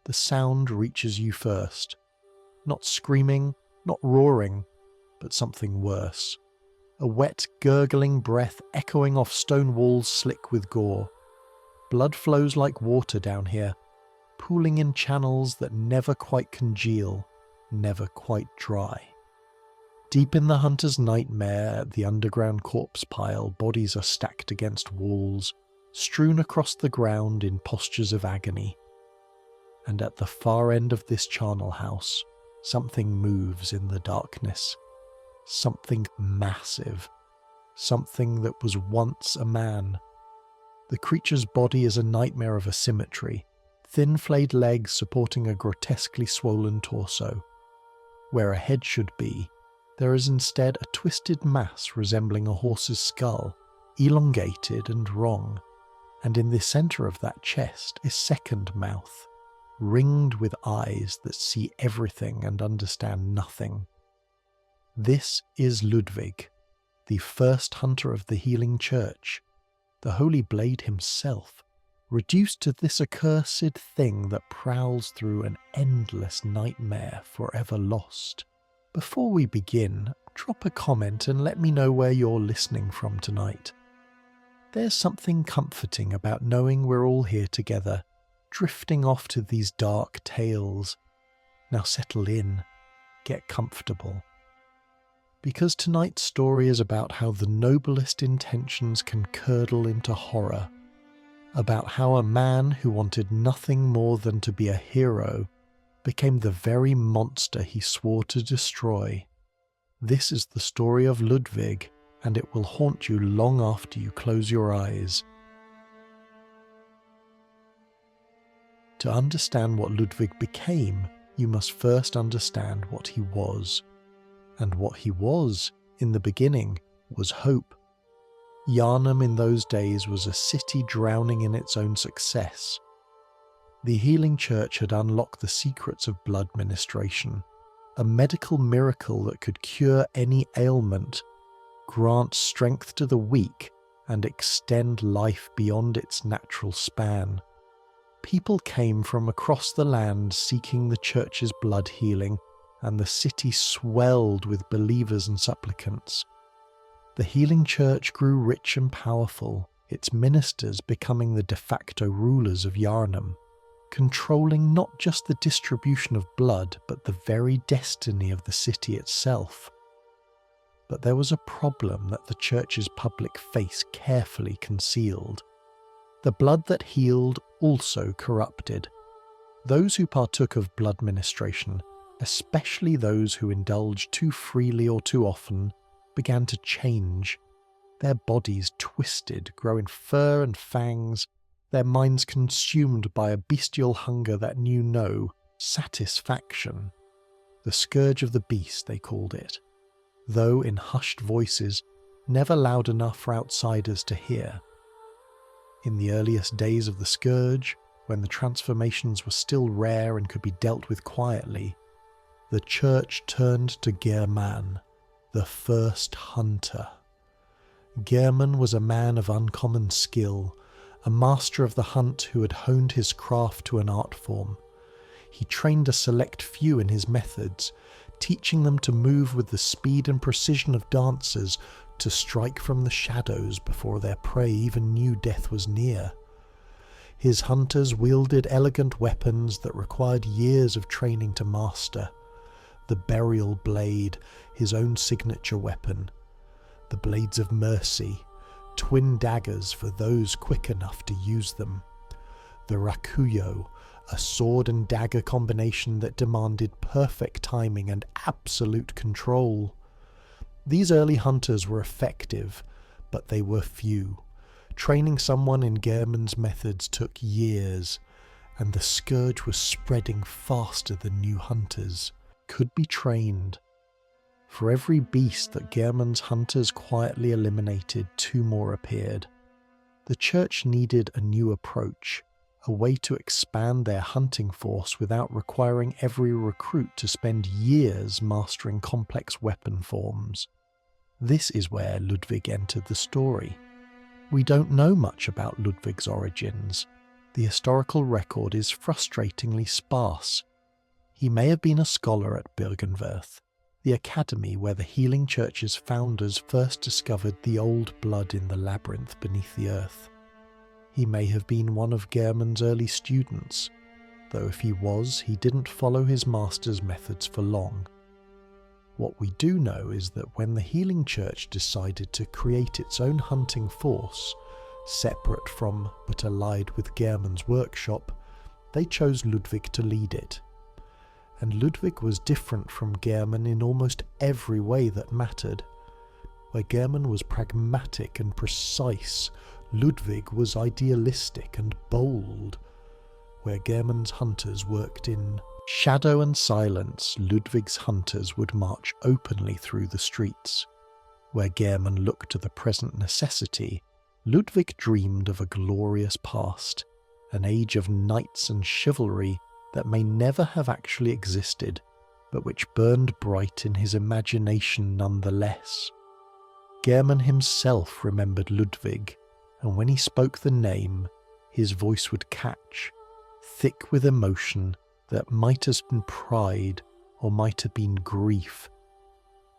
the sound reaches you first. Not screaming, not roaring, but something worse. A wet, gurgling breath echoing off stone walls slick with gore. Blood flows like water down here, pooling in channels that never quite congeal, never quite dry. Deep in the hunter's nightmare, at the underground corpse pile, bodies are stacked against walls, strewn across the ground in postures of agony. And at the far end of this charnel house, something moves in the darkness. Something massive. Something that was once a man. The creature's body is a nightmare of asymmetry, thin flayed legs supporting a grotesquely swollen torso. Where a head should be, there is instead a twisted mass resembling a horse's skull, elongated and wrong, and in the centre of that chest a second mouth, ringed with eyes that see everything and understand nothing. This is Ludwig, the first hunter of the healing church, the holy blade himself, reduced to this accursed thing that prowls through an endless nightmare forever lost. Before we begin, drop a comment and let me know where you're listening from tonight. There's something comforting about knowing we're all here together, drifting off to these dark tales. Now settle in, get comfortable. Because tonight's story is about how the noblest intentions can curdle into horror, about how a man who wanted nothing more than to be a hero became the very monster he swore to destroy. This is the story of Ludwig, and it will haunt you long after you close your eyes. To understand what Ludwig became, you must first understand what he was. And what he was, in the beginning, was hope. Yharnam in those days was a city drowning in its own success. The healing church had unlocked the secrets of blood ministration, a medical miracle that could cure any ailment, grant strength to the weak, and extend life beyond its natural span. People came from across the land seeking the church's blood healing, and the city swelled with believers and supplicants. The healing church grew rich and powerful, its ministers becoming the de facto rulers of Yharnam, controlling not just the distribution of blood, but the very destiny of the city itself. But there was a problem that the church's public face carefully concealed. The blood that healed also corrupted. Those who partook of blood ministration, especially those who indulged too freely or too often, began to change. Their bodies twisted, growing fur and fangs, their minds consumed by a bestial hunger that knew no satisfaction. The scourge of the beast, they called it, though in hushed voices, never loud enough for outsiders to hear. In the earliest days of the scourge, when the transformations were still rare and could be dealt with quietly, the church turned to Gehrman, the first hunter. Gehrman was a man of uncommon skill, a master of the hunt who had honed his craft to an art form. He trained a select few in his methods, teaching them to move with the speed and precision of dancers, to strike from the shadows before their prey even knew death was near. His hunters wielded elegant weapons that required years of training to master. The burial blade, his own signature weapon. The blades of mercy, twin daggers for those quick enough to use them. The rakuyo, a sword and dagger combination that demanded perfect timing and absolute control. These early hunters were effective, but they were few. Training someone in Gehrman's methods took years, and the scourge was spreading faster than new hunters could be trained. For every beast that Gehrman's hunters quietly eliminated, two more appeared. The church needed a new approach, a way to expand their hunting force without requiring every recruit to spend years mastering complex weapon forms. This is where Ludwig entered the story. We don't know much about Ludwig's origins. the historical record is frustratingly sparse. He may have been a scholar at Byrgenwerth, the academy where the Healing Church's founders first discovered the old blood in the labyrinth beneath the earth. He may have been one of Gehrman's early students, though if he was, he didn't follow his master's methods for long. What we do know is that when the Healing Church decided to create its own hunting force, separate from but allied with Gehrman's workshop, they chose Ludwig to lead it. And Ludwig was different from Gehrman in almost every way that mattered. Where Gehrman was pragmatic and precise, Ludwig was idealistic and bold. Where Gehrman's hunters worked in shadow and silence, Ludwig's hunters would march openly through the streets. Where Gehrman looked to the present necessity, Ludwig dreamed of a glorious past, an age of knights and chivalry that may never have actually existed, but which burned bright in his imagination nonetheless. Gehrman himself remembered Ludwig, and when he spoke the name, his voice would catch, thick with emotion that might have been pride or might have been grief.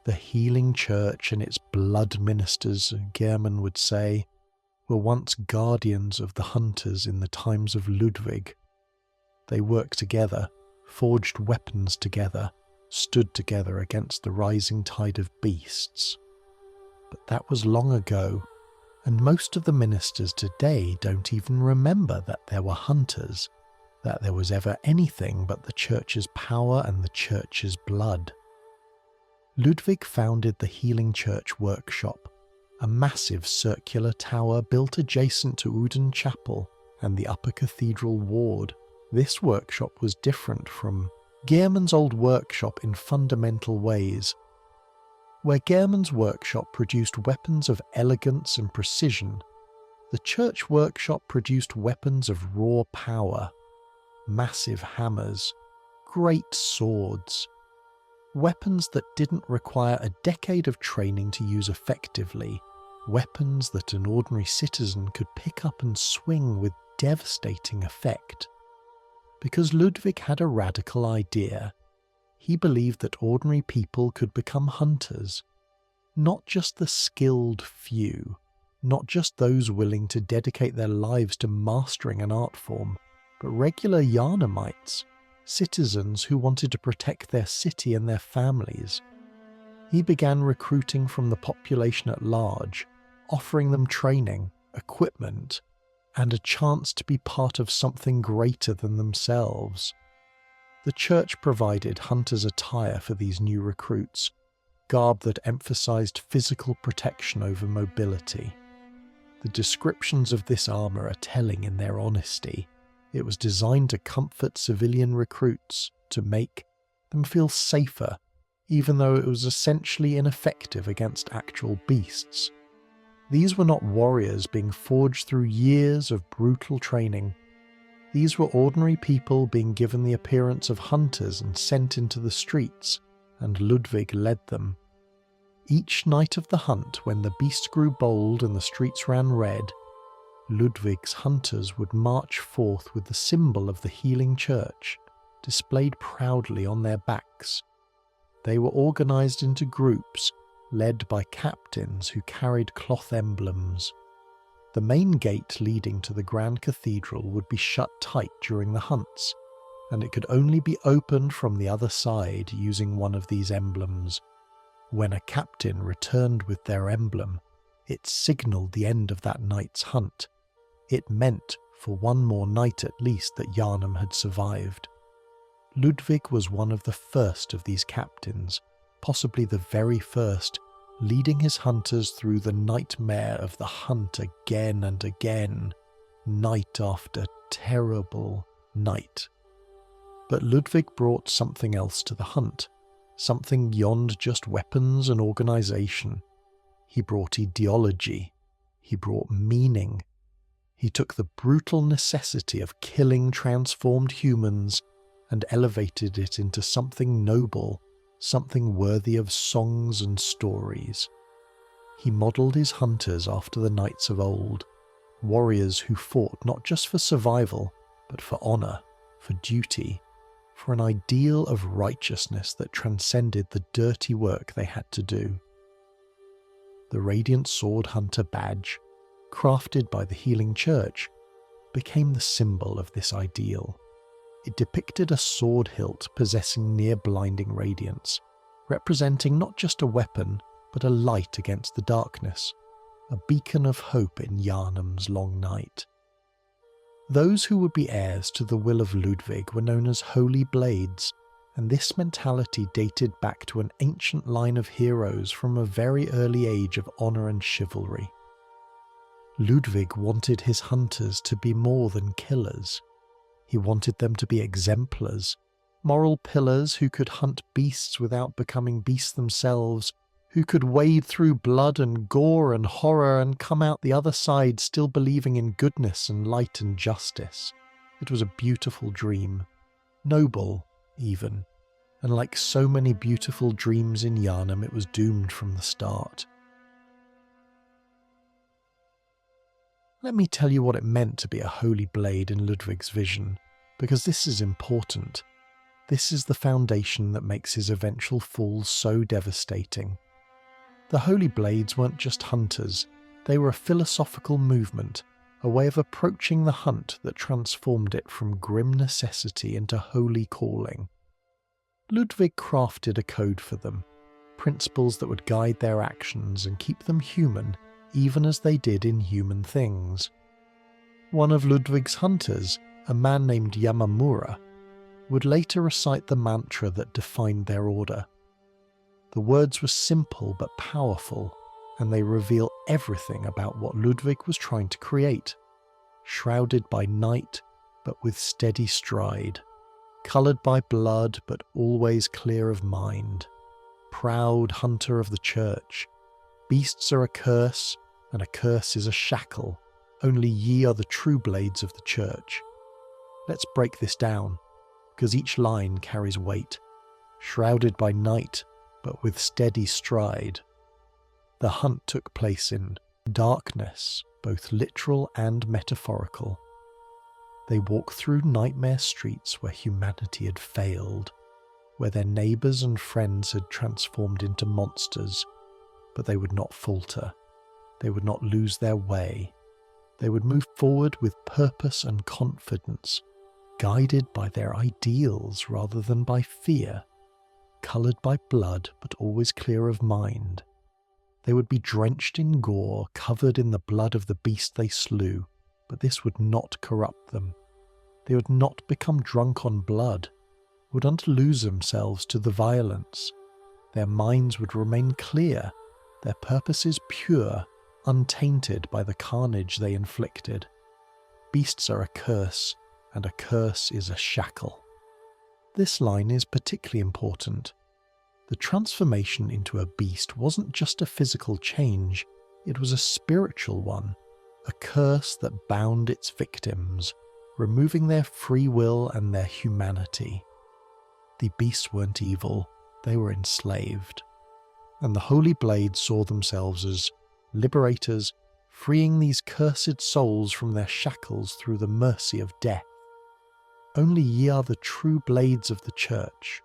The Healing Church and its blood ministers, Gehrman would say, were once guardians of the hunters in the times of Ludwig. They worked together, forged weapons together, stood together against the rising tide of beasts. But that was long ago, and most of the ministers today don't even remember that there were hunters, that there was ever anything but the Church's power and the Church's blood. Ludwig founded the Healing Church workshop, a massive circular tower built adjacent to Uden Chapel and the upper cathedral ward. This workshop was different from Gehrman's old workshop in fundamental ways. Where Gehrman's workshop produced weapons of elegance and precision, the Church workshop produced weapons of raw power, massive hammers, great swords, weapons that didn't require a decade of training to use effectively, weapons that an ordinary citizen could pick up and swing with devastating effect. Because Ludwig had a radical idea. He believed that ordinary people could become hunters, not just the skilled few, not just those willing to dedicate their lives to mastering an art form, but regular Yharnamites, citizens who wanted to protect their city and their families. He began recruiting from the population at large, offering them training, equipment, and a chance to be part of something greater than themselves. The Church provided hunters' attire for these new recruits, garb that emphasized physical protection over mobility. The descriptions of this armor are telling in their honesty. It was designed to comfort civilian recruits, to make them feel safer, even though it was essentially ineffective against actual beasts. These were not warriors being forged through years of brutal training. These were ordinary people being given the appearance of hunters and sent into the streets, and Ludwig led them. Each night of the hunt, when the beasts grew bold and the streets ran red, Ludwig's hunters would march forth with the symbol of the Healing Church, displayed proudly on their backs. They were organized into groups, led by captains who carried cloth emblems. The main gate leading to the Grand Cathedral would be shut tight during the hunts, and it could only be opened from the other side using one of these emblems. When a captain returned with their emblem, it signalled the end of that night's hunt. It meant, for one more night at least, that Yharnam had survived. Ludwig was one of the first of these captains, possibly the very first, leading his hunters through the nightmare of the hunt again and again, night after terrible night. But Ludwig brought something else to the hunt, something beyond just weapons and organization. He brought ideology. He brought meaning. He took the brutal necessity of killing transformed humans and elevated it into something noble, something worthy of songs and stories. He modelled his hunters after the knights of old, warriors who fought not just for survival, but for honour, for duty, for an ideal of righteousness that transcended the dirty work they had to do. The Radiant Sword Hunter badge, crafted by the Healing Church, became the symbol of this ideal. It depicted a sword hilt possessing near-blinding radiance, representing not just a weapon, but a light against the darkness, a beacon of hope in Yharnam's long night. Those who would be heirs to the will of Ludwig were known as Holy Blades, and this mentality dated back to an ancient line of heroes from a very early age of honour and chivalry. Ludwig wanted his hunters to be more than killers. He wanted them to be exemplars, moral pillars who could hunt beasts without becoming beasts themselves, who could wade through blood and gore and horror and come out the other side still believing in goodness and light and justice. It was a beautiful dream, noble even, and like so many beautiful dreams in Yharnam, it was doomed from the start. Let me tell you what it meant to be a holy blade in Ludwig's vision, because this is important. This is the foundation that makes his eventual fall so devastating. The Holy Blades weren't just hunters, they were a philosophical movement, a way of approaching the hunt that transformed it from grim necessity into holy calling. Ludwig crafted a code for them, principles that would guide their actions and keep them human, even as they did in human things. One of Ludwig's hunters, a man named Yamamura, would later recite the mantra that defined their order. The words were simple but powerful, and they reveal everything about what Ludwig was trying to create. Shrouded by night, but with steady stride. Coloured by blood, but always clear of mind. Proud hunter of the church. Beasts are a curse, and a curse is a shackle. Only ye are the true blades of the church. Let's break this down, because each line carries weight. Shrouded by night, but with steady stride. The hunt took place in darkness, both literal and metaphorical. They walked through nightmare streets where humanity had failed, where their neighbours and friends had transformed into monsters, but they would not falter. They would not lose their way. They would move forward with purpose and confidence, guided by their ideals rather than by fear. Coloured by blood, but always clear of mind. They would be drenched in gore, covered in the blood of the beast they slew, but this would not corrupt them. They would not become drunk on blood, would not lose themselves to the violence. Their minds would remain clear, their purposes pure, untainted by the carnage they inflicted. Beasts are a curse, and a curse is a shackle. This line is particularly important. The transformation into a beast wasn't just a physical change, it was a spiritual one, a curse that bound its victims, removing their free will and their humanity. The beasts weren't evil, they were enslaved. And the Holy Blades saw themselves as liberators, freeing these cursed souls from their shackles through the mercy of death. Only ye are the true blades of the church.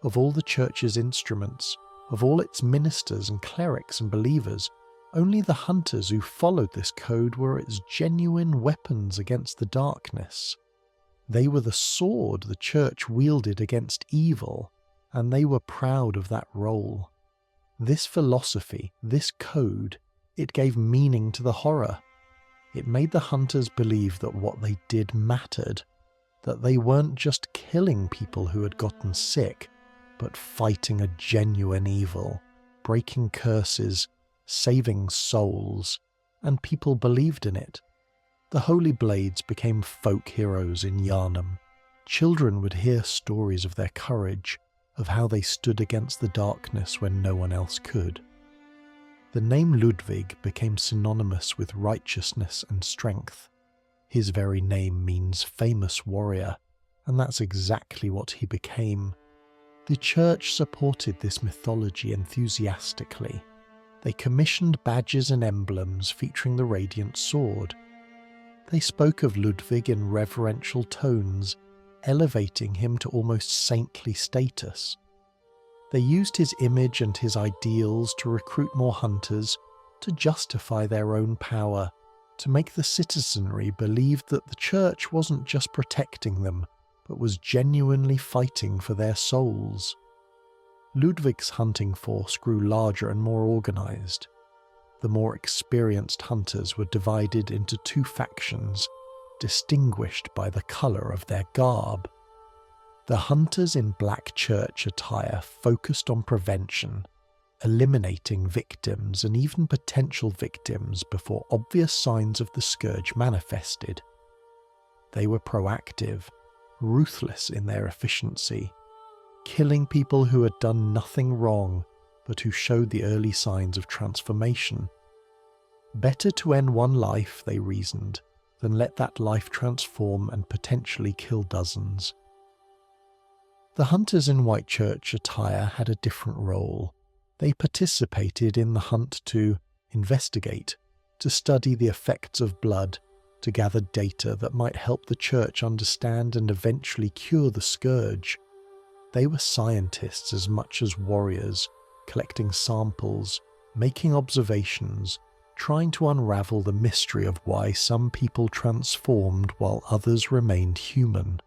Of all the church's instruments, of all its ministers and clerics and believers, only the hunters who followed this code were its genuine weapons against the darkness. They were the sword the church wielded against evil, and they were proud of that role. This philosophy, this code, it gave meaning to the horror. It made the hunters believe that what they did mattered, that they weren't just killing people who had gotten sick, but fighting a genuine evil, breaking curses, saving souls, and people believed in it. The Holy Blades became folk heroes in Yharnam. Children would hear stories of their courage, of how they stood against the darkness when no one else could. The name Ludwig became synonymous with righteousness and strength. His very name means famous warrior, and that's exactly what he became. The church supported this mythology enthusiastically. They commissioned badges and emblems featuring the Radiant Sword, They spoke of Ludwig in reverential tones, elevating him to almost saintly status. They used his image and his ideals to recruit more hunters, to justify their own power, to make the citizenry believe that the church wasn't just protecting them, but was genuinely fighting for their souls. Ludwig's hunting force grew larger and more organised. The more experienced hunters were divided into two factions, distinguished by the colour of their garb. The hunters in black church attire focused on prevention, eliminating victims and even potential victims before obvious signs of the scourge manifested. They were proactive, ruthless in their efficiency, killing people who had done nothing wrong but who showed the early signs of transformation. Better to end one life, they reasoned, than let that life transform and potentially kill dozens. The hunters in white church attire had a different role. They participated in the hunt to investigate, to study the effects of blood, to gather data that might help the church understand and eventually cure the scourge. They were scientists as much as warriors, collecting samples, making observations, trying to unravel the mystery of why some people transformed while others remained human.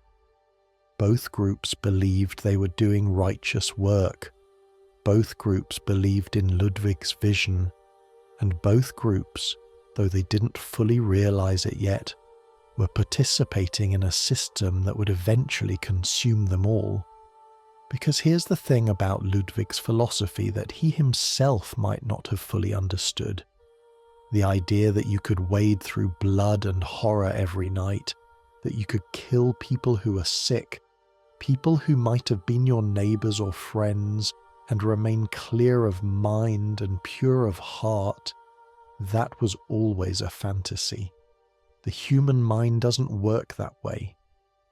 Both groups believed they were doing righteous work. Both groups believed in Ludwig's vision, and both groups, though they didn't fully realize it yet, were participating in a system that would eventually consume them all. Because here's the thing about Ludwig's philosophy that he himself might not have fully understood. The idea that you could wade through blood and horror every night, that you could kill people who are sick, people who might have been your neighbours or friends, and remain clear of mind and pure of heart, that was always a fantasy. The human mind doesn't work that way.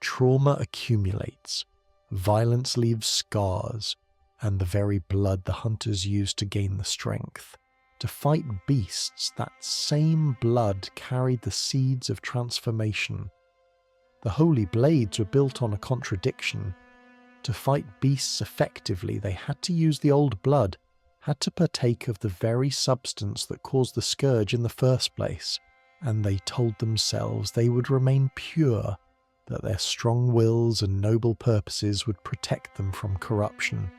Trauma accumulates, violence leaves scars, and the very blood the hunters used to gain the strength. To fight beasts, that same blood carried the seeds of transformation. The holy blades were built on a contradiction. To fight beasts effectively, they had to use the old blood, had to partake of the very substance that caused the scourge in the first place, and they told themselves they would remain pure, that their strong wills and noble purposes would protect them from corruption.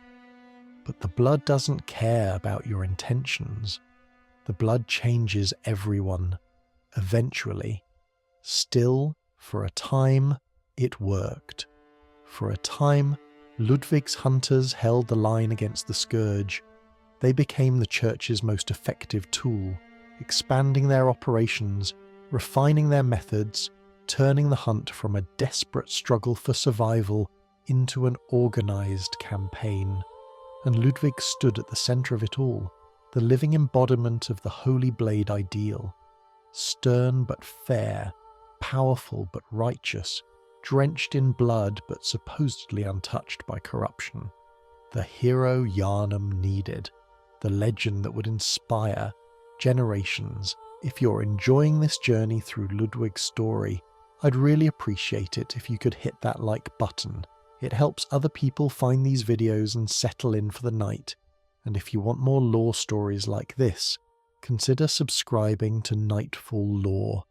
But the blood doesn't care about your intentions. The blood changes everyone, eventually. Still, for a time, it worked. For a time, Ludwig's hunters held the line against the scourge. They became the church's most effective tool, expanding their operations, refining their methods, turning the hunt from a desperate struggle for survival into an organised campaign. And Ludwig stood at the centre of it all, the living embodiment of the Holy Blade ideal. Stern but fair, powerful but righteous, drenched in blood but supposedly untouched by corruption. The hero Yharnam needed, the legend that would inspire generations. If you're enjoying this journey through Ludwig's story, I'd really appreciate it if you could hit that like button. It helps other people find these videos and settle in for the night. And if you want more lore stories like this, consider subscribing to Nightfall Lore.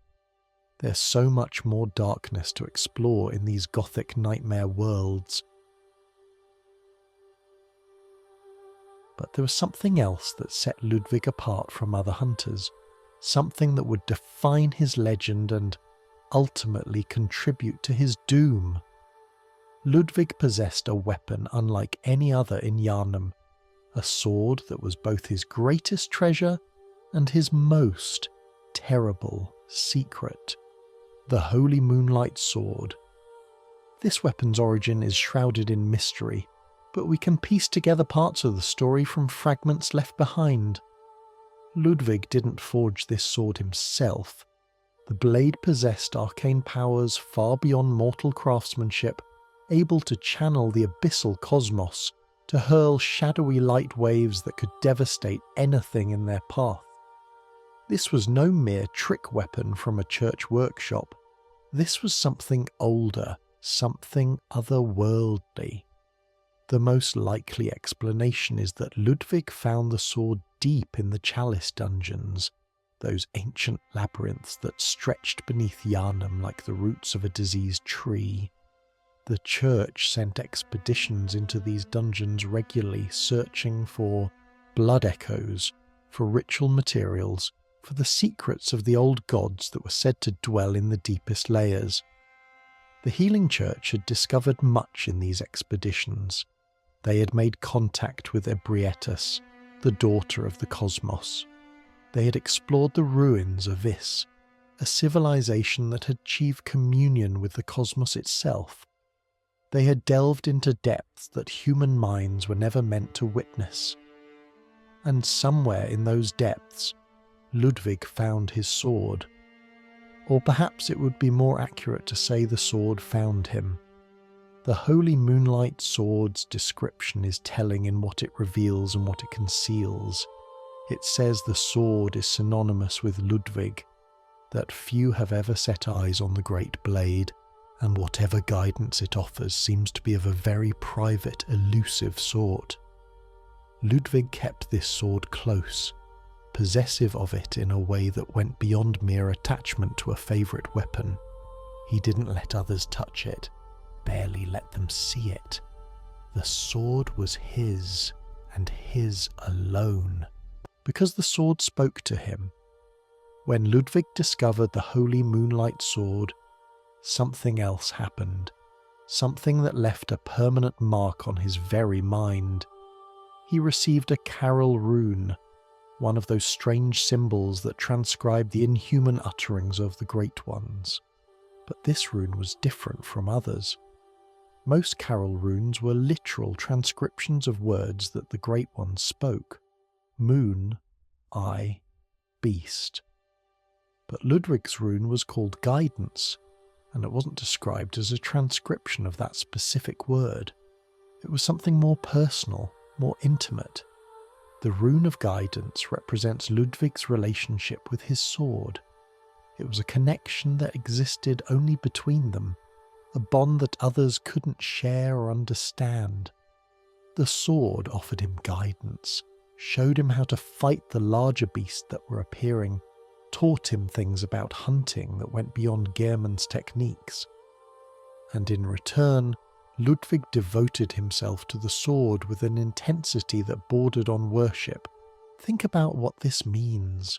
There's so much more darkness to explore in these gothic nightmare worlds. But there was something else that set Ludwig apart from other hunters, something that would define his legend and ultimately contribute to his doom. Ludwig possessed a weapon unlike any other in Yharnam, a sword that was both his greatest treasure and his most terrible secret. The Holy Moonlight Sword. This weapon's origin is shrouded in mystery, but we can piece together parts of the story from fragments left behind. Ludwig didn't forge this sword himself. The blade possessed arcane powers far beyond mortal craftsmanship, able to channel the abyssal cosmos, to hurl shadowy light waves that could devastate anything in their path. This was no mere trick weapon from a church workshop. This was something older, something otherworldly. The most likely explanation is that Ludwig found the sword deep in the chalice dungeons, those ancient labyrinths that stretched beneath Yharnam like the roots of a diseased tree. The church sent expeditions into these dungeons regularly, searching for blood echoes, for ritual materials, for the secrets of the old gods that were said to dwell in the deepest layers. The Healing Church had discovered much in these expeditions. They had made contact with Ebrietas, the daughter of the cosmos. They had explored the ruins of Vis, a civilization that had achieved communion with the cosmos itself. They had delved into depths that human minds were never meant to witness. And somewhere in those depths, Ludwig found his sword. Or perhaps it would be more accurate to say the sword found him. The Holy Moonlight Sword's description is telling in what it reveals and what it conceals. It says the sword is synonymous with Ludwig, that few have ever set eyes on the great blade, and whatever guidance it offers seems to be of a very private, elusive sort. Ludwig kept this sword close, possessive of it in a way that went beyond mere attachment to a favourite weapon. He didn't let others touch it, barely let them see it. The sword was his, and his alone, because the sword spoke to him. When Ludwig discovered the Holy Moonlight Sword, something else happened, something that left a permanent mark on his very mind. He received a Carol rune, one of those strange symbols that transcribe the inhuman utterings of the Great Ones. But this rune was different from others. Most Carol runes were literal transcriptions of words that the Great Ones spoke. Moon, eye, beast. But Ludwig's rune was called guidance, and it wasn't described as a transcription of that specific word. It was something more personal, more intimate. The rune of guidance represents Ludwig's relationship with his sword. It was a connection that existed only between them, a bond that others couldn't share or understand. The sword offered him guidance, showed him how to fight the larger beasts that were appearing, taught him things about hunting that went beyond Gehrman's techniques. And in return, Ludwig devoted himself to the sword with an intensity that bordered on worship. Think about what this means.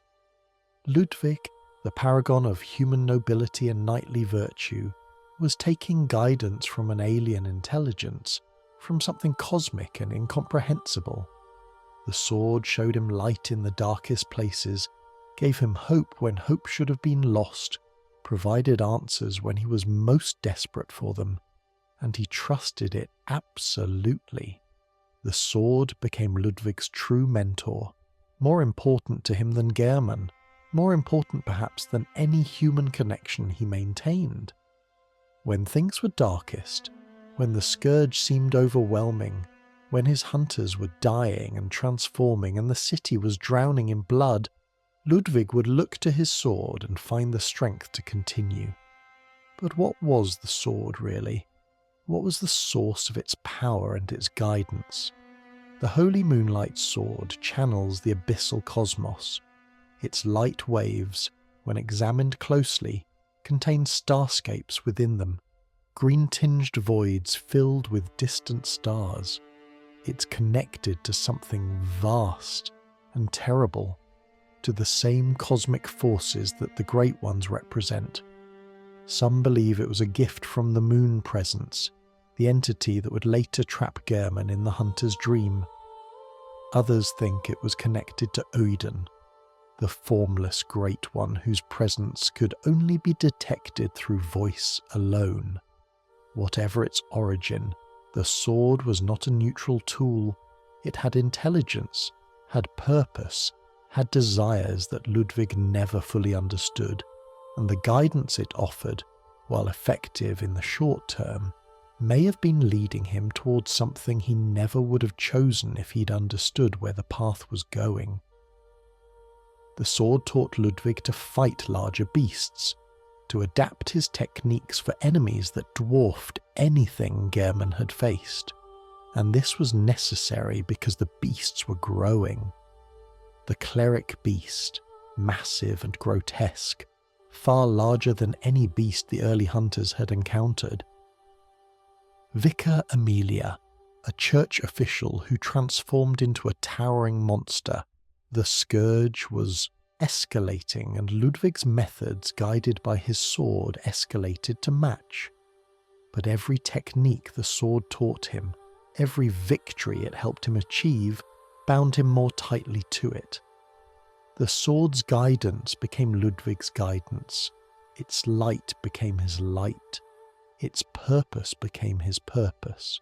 Ludwig, the paragon of human nobility and knightly virtue, was taking guidance from an alien intelligence, from something cosmic and incomprehensible. The sword showed him light in the darkest places, gave him hope when hope should have been lost, provided answers when he was most desperate for them, and he trusted it absolutely. The sword became Ludwig's true mentor, more important to him than Gehrman, more important perhaps than any human connection he maintained. When things were darkest, when the scourge seemed overwhelming, when his hunters were dying and transforming and the city was drowning in blood, Ludwig would look to his sword and find the strength to continue. But what was the sword really? What was the source of its power and its guidance? The Holy Moonlight Sword channels the abyssal cosmos. Its light waves, when examined closely, contain starscapes within them, green-tinged voids filled with distant stars. It's connected to something vast and terrible, to the same cosmic forces that the Great Ones represent. Some believe it was a gift from the Moon Presence, the entity that would later trap Gehrman in the Hunter's dream. Others think it was connected to Odin, the formless Great One whose presence could only be detected through voice alone. Whatever its origin, the sword was not a neutral tool. It had intelligence, had purpose, had desires that Ludwig never fully understood, and the guidance it offered, while effective in the short term, may have been leading him towards something he never would have chosen if he'd understood where the path was going. The sword taught Ludwig to fight larger beasts, to adapt his techniques for enemies that dwarfed anything Gehrman had faced. And this was necessary because the beasts were growing. The cleric beast, massive and grotesque, far larger than any beast the early hunters had encountered. Vicar Amelia, a church official who transformed into a towering monster, the scourge, was escalating, and Ludwig's methods, guided by his sword, escalated to match. But every technique the sword taught him, every victory it helped him achieve, bound him more tightly to it. The sword's guidance became Ludwig's guidance, its light became his light, its purpose became his purpose.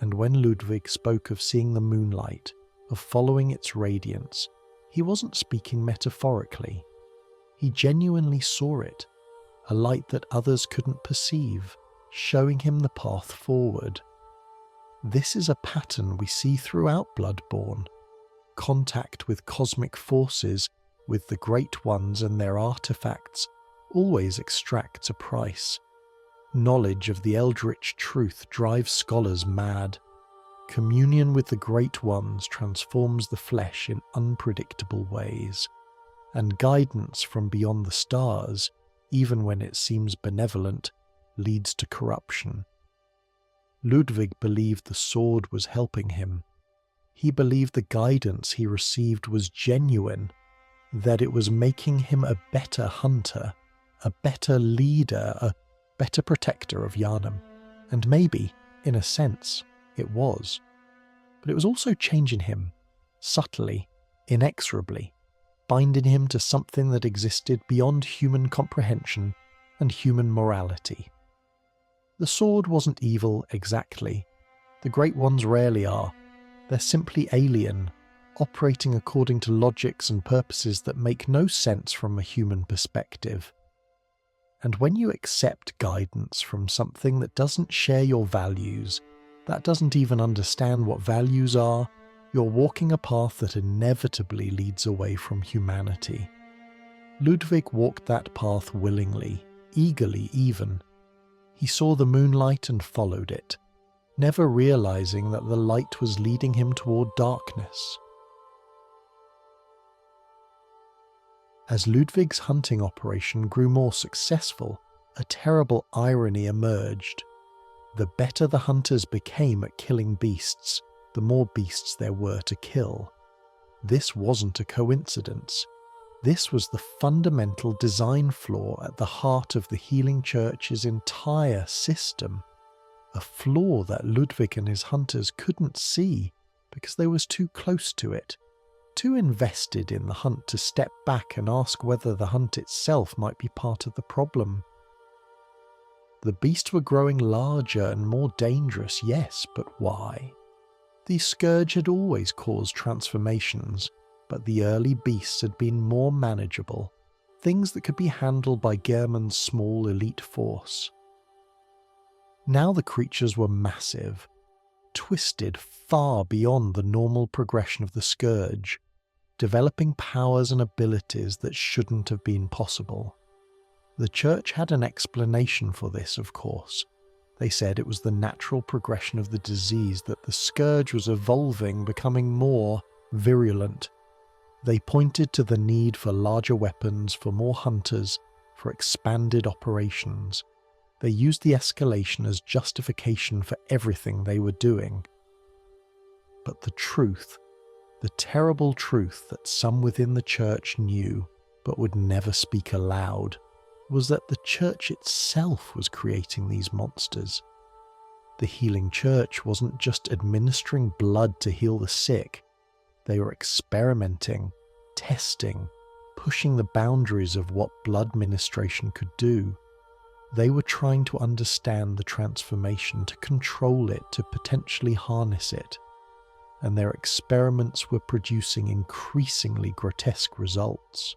And when Ludwig spoke of seeing the moonlight, of following its radiance, he wasn't speaking metaphorically. He genuinely saw it, a light that others couldn't perceive, showing him the path forward. This is a pattern we see throughout Bloodborne. Contact with cosmic forces, with the Great Ones and their artifacts, always extracts a price. Knowledge of the eldritch truth drives scholars mad. Communion with the Great Ones transforms the flesh in unpredictable ways, and guidance from beyond the stars, even when it seems benevolent, leads to corruption. Ludwig believed the sword was helping him. He believed the guidance he received was genuine, that it was making him a better hunter, a better leader, a better protector of Yharnam. And maybe, in a sense, it was. But it was also changing him, subtly, inexorably, binding him to something that existed beyond human comprehension and human morality. The sword wasn't evil exactly. The Great Ones rarely are. They're simply alien, operating according to logics and purposes that make no sense from a human perspective. And when you accept guidance from something that doesn't share your values, that doesn't even understand what values are, you're walking a path that inevitably leads away from humanity. Ludwig walked that path willingly, eagerly even. He saw the moonlight and followed it, never realizing that the light was leading him toward darkness. As Ludwig's hunting operation grew more successful, a terrible irony emerged. The better the hunters became at killing beasts, the more beasts there were to kill. This wasn't a coincidence. This was the fundamental design flaw at the heart of the Healing Church's entire system. A flaw that Ludwig and his hunters couldn't see because they was too close to it, too invested in the hunt to step back and ask whether the hunt itself might be part of the problem. The beasts were growing larger and more dangerous, yes, but why? The scourge had always caused transformations, but the early beasts had been more manageable, things that could be handled by Gehrman's small elite force. Now the creatures were massive, twisted far beyond the normal progression of the scourge, developing powers and abilities that shouldn't have been possible. The church had an explanation for this, of course. They said it was the natural progression of the disease, that the scourge was evolving, becoming more virulent. They pointed to the need for larger weapons, for more hunters, for expanded operations. They used the escalation as justification for everything they were doing. But the truth, the terrible truth that some within the church knew but would never speak aloud, was that the church itself was creating these monsters. The Healing Church wasn't just administering blood to heal the sick. They were experimenting, testing, pushing the boundaries of what blood ministration could do. They were trying to understand the transformation, to control it, to potentially harness it. And their experiments were producing increasingly grotesque results.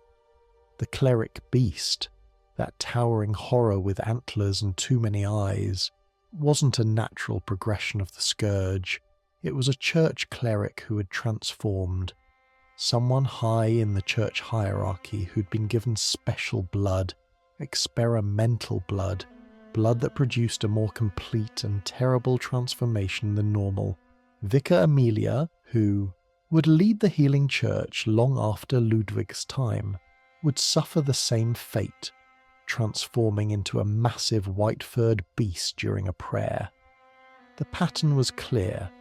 The cleric beast, that towering horror with antlers and too many eyes, wasn't a natural progression of the scourge. It was a church cleric who had transformed. someone high in the church hierarchy who'd been given special blood, experimental blood, blood that produced a more complete and terrible transformation than normal. Vicar Amelia, who would lead the healing church long after Ludwig's time, would suffer the same fate, transforming into a massive white-furred beast during a prayer. The pattern was clear.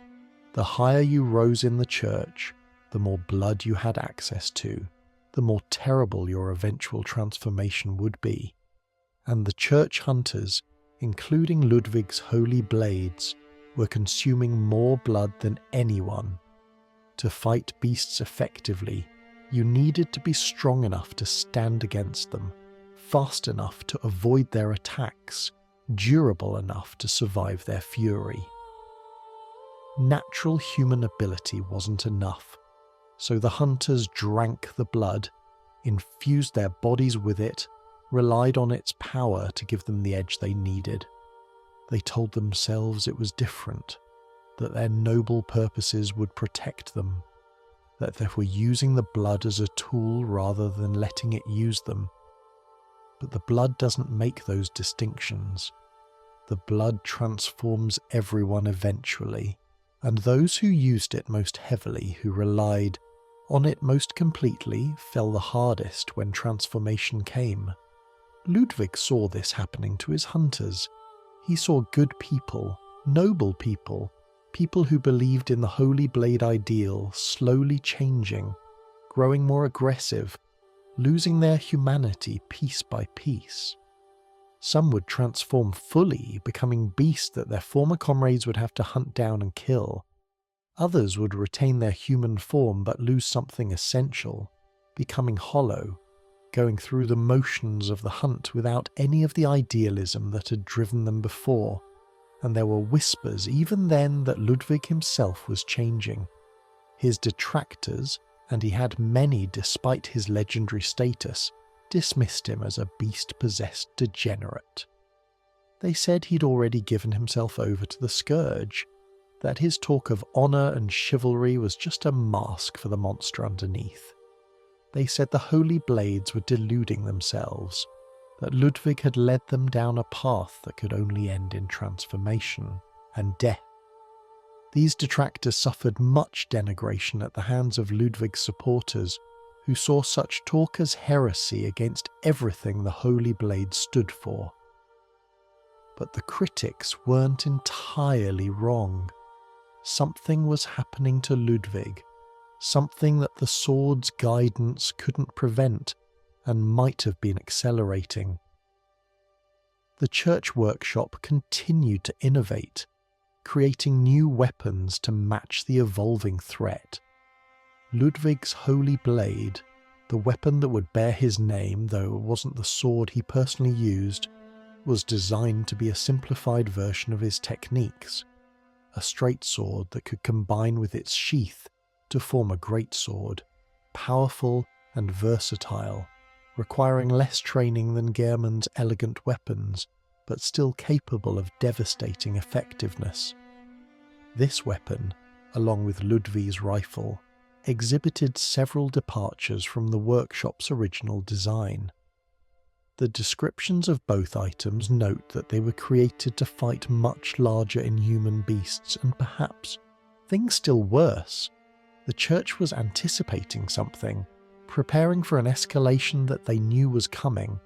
The higher you rose in the church, the more blood you had access to, the more terrible your eventual transformation would be. And the church hunters, including Ludwig's holy blades, were consuming more blood than anyone. To fight beasts effectively, you needed to be strong enough to stand against them, fast enough to avoid their attacks, durable enough to survive their fury. Natural human ability wasn't enough, so the hunters drank the blood, infused their bodies with it, relied on its power to give them the edge they needed. They told themselves it was different, that their noble purposes would protect them, that they were using the blood as a tool rather than letting it use them. But the blood doesn't make those distinctions. The blood transforms everyone eventually, and those who used it most heavily, who relied on it most completely, fell the hardest when transformation came. Ludwig saw this happening to his hunters. He saw good people, noble people, people who believed in the Holy Blade ideal slowly changing, growing more aggressive, losing their humanity piece by piece. Some would transform fully, becoming beasts that their former comrades would have to hunt down and kill. Others would retain their human form but lose something essential, becoming hollow, going through the motions of the hunt without any of the idealism that had driven them before. And there were whispers even then that Ludwig himself was changing. His detractors, and he had many despite his legendary status, dismissed him as a beast-possessed degenerate. They said he'd already given himself over to the scourge, that his talk of honour and chivalry was just a mask for the monster underneath. They said the holy blades were deluding themselves, that Ludwig had led them down a path that could only end in transformation and death. These detractors suffered much denigration at the hands of Ludwig's supporters, who saw such talk as heresy against everything the Holy Blade stood for. But the critics weren't entirely wrong. Something was happening to Ludwig, something that the sword's guidance couldn't prevent and might have been accelerating. The church workshop continued to innovate, creating new weapons to match the evolving threat. Ludwig's holy blade, the weapon that would bear his name, though it wasn't the sword he personally used, was designed to be a simplified version of his techniques, a straight sword that could combine with its sheath to form a great sword, powerful and versatile, requiring less training than Gehrman's elegant weapons, but still capable of devastating effectiveness. This weapon, along with Ludwig's rifle, exhibited several departures from the workshop's original design. The descriptions of both items note that they were created to fight much larger inhuman beasts, and perhaps, things still worse, the church was anticipating something, preparing for an escalation that they knew was coming.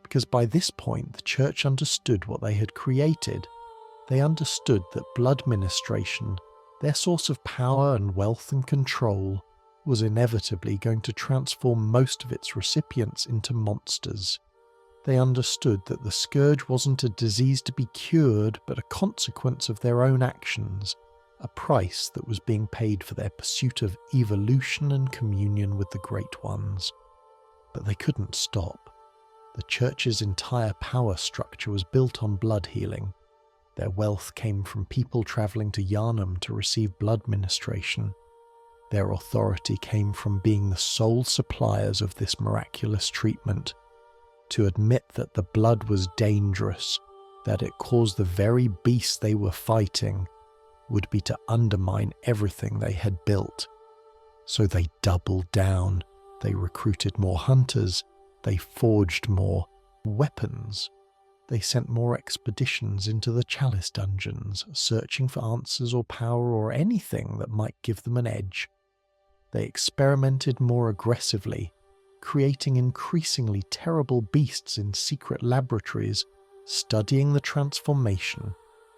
Because by this point the church understood what they had created. They understood that blood ministration, their source of power and wealth and control, was inevitably going to transform most of its recipients into monsters. They understood that the scourge wasn't a disease to be cured, but a consequence of their own actions, a price that was being paid for their pursuit of evolution and communion with the Great Ones. But they couldn't stop. The church's entire power structure was built on blood healing. Their wealth came from people travelling to Yharnam to receive blood ministration. Their authority came from being the sole suppliers of this miraculous treatment. To admit that the blood was dangerous, that it caused the very beast they were fighting, would be to undermine everything they had built. So they doubled down, they recruited more hunters, they forged more weapons. They sent more expeditions into the Chalice dungeons, searching for answers or power or anything that might give them an edge. They experimented more aggressively, creating increasingly terrible beasts in secret laboratories, studying the transformation,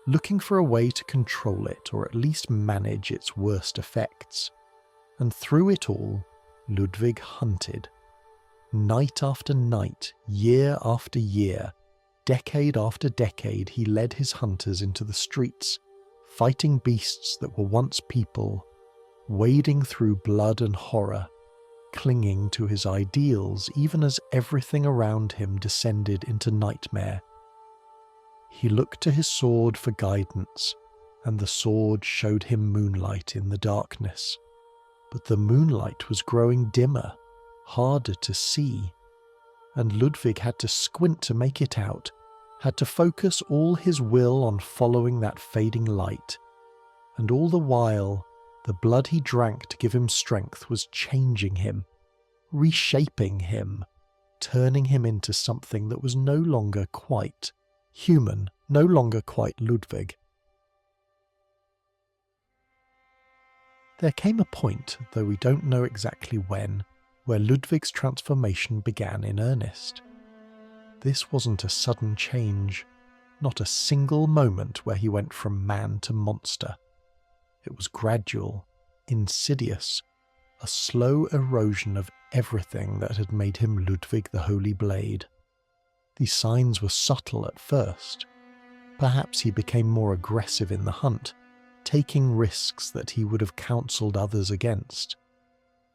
looking for a way to control it or at least manage its worst effects. And through it all, Ludwig hunted. Night after night, year after year, decade after decade, he led his hunters into the streets, fighting beasts that were once people, wading through blood and horror, clinging to his ideals even as everything around him descended into nightmare. He looked to his sword for guidance, and the sword showed him moonlight in the darkness. But the moonlight was growing dimmer, harder to see, and Ludwig had to squint to make it out, had to focus all his will on following that fading light. And all the while, the blood he drank to give him strength was changing him, reshaping him, turning him into something that was no longer quite human, no longer quite Ludwig. There came a point, though we don't know exactly when, where Ludwig's transformation began in earnest. This wasn't a sudden change, not a single moment where he went from man to monster. It was gradual, insidious, a slow erosion of everything that had made him Ludwig the Holy Blade. These signs were subtle at first. Perhaps he became more aggressive in the hunt, taking risks that he would have counselled others against.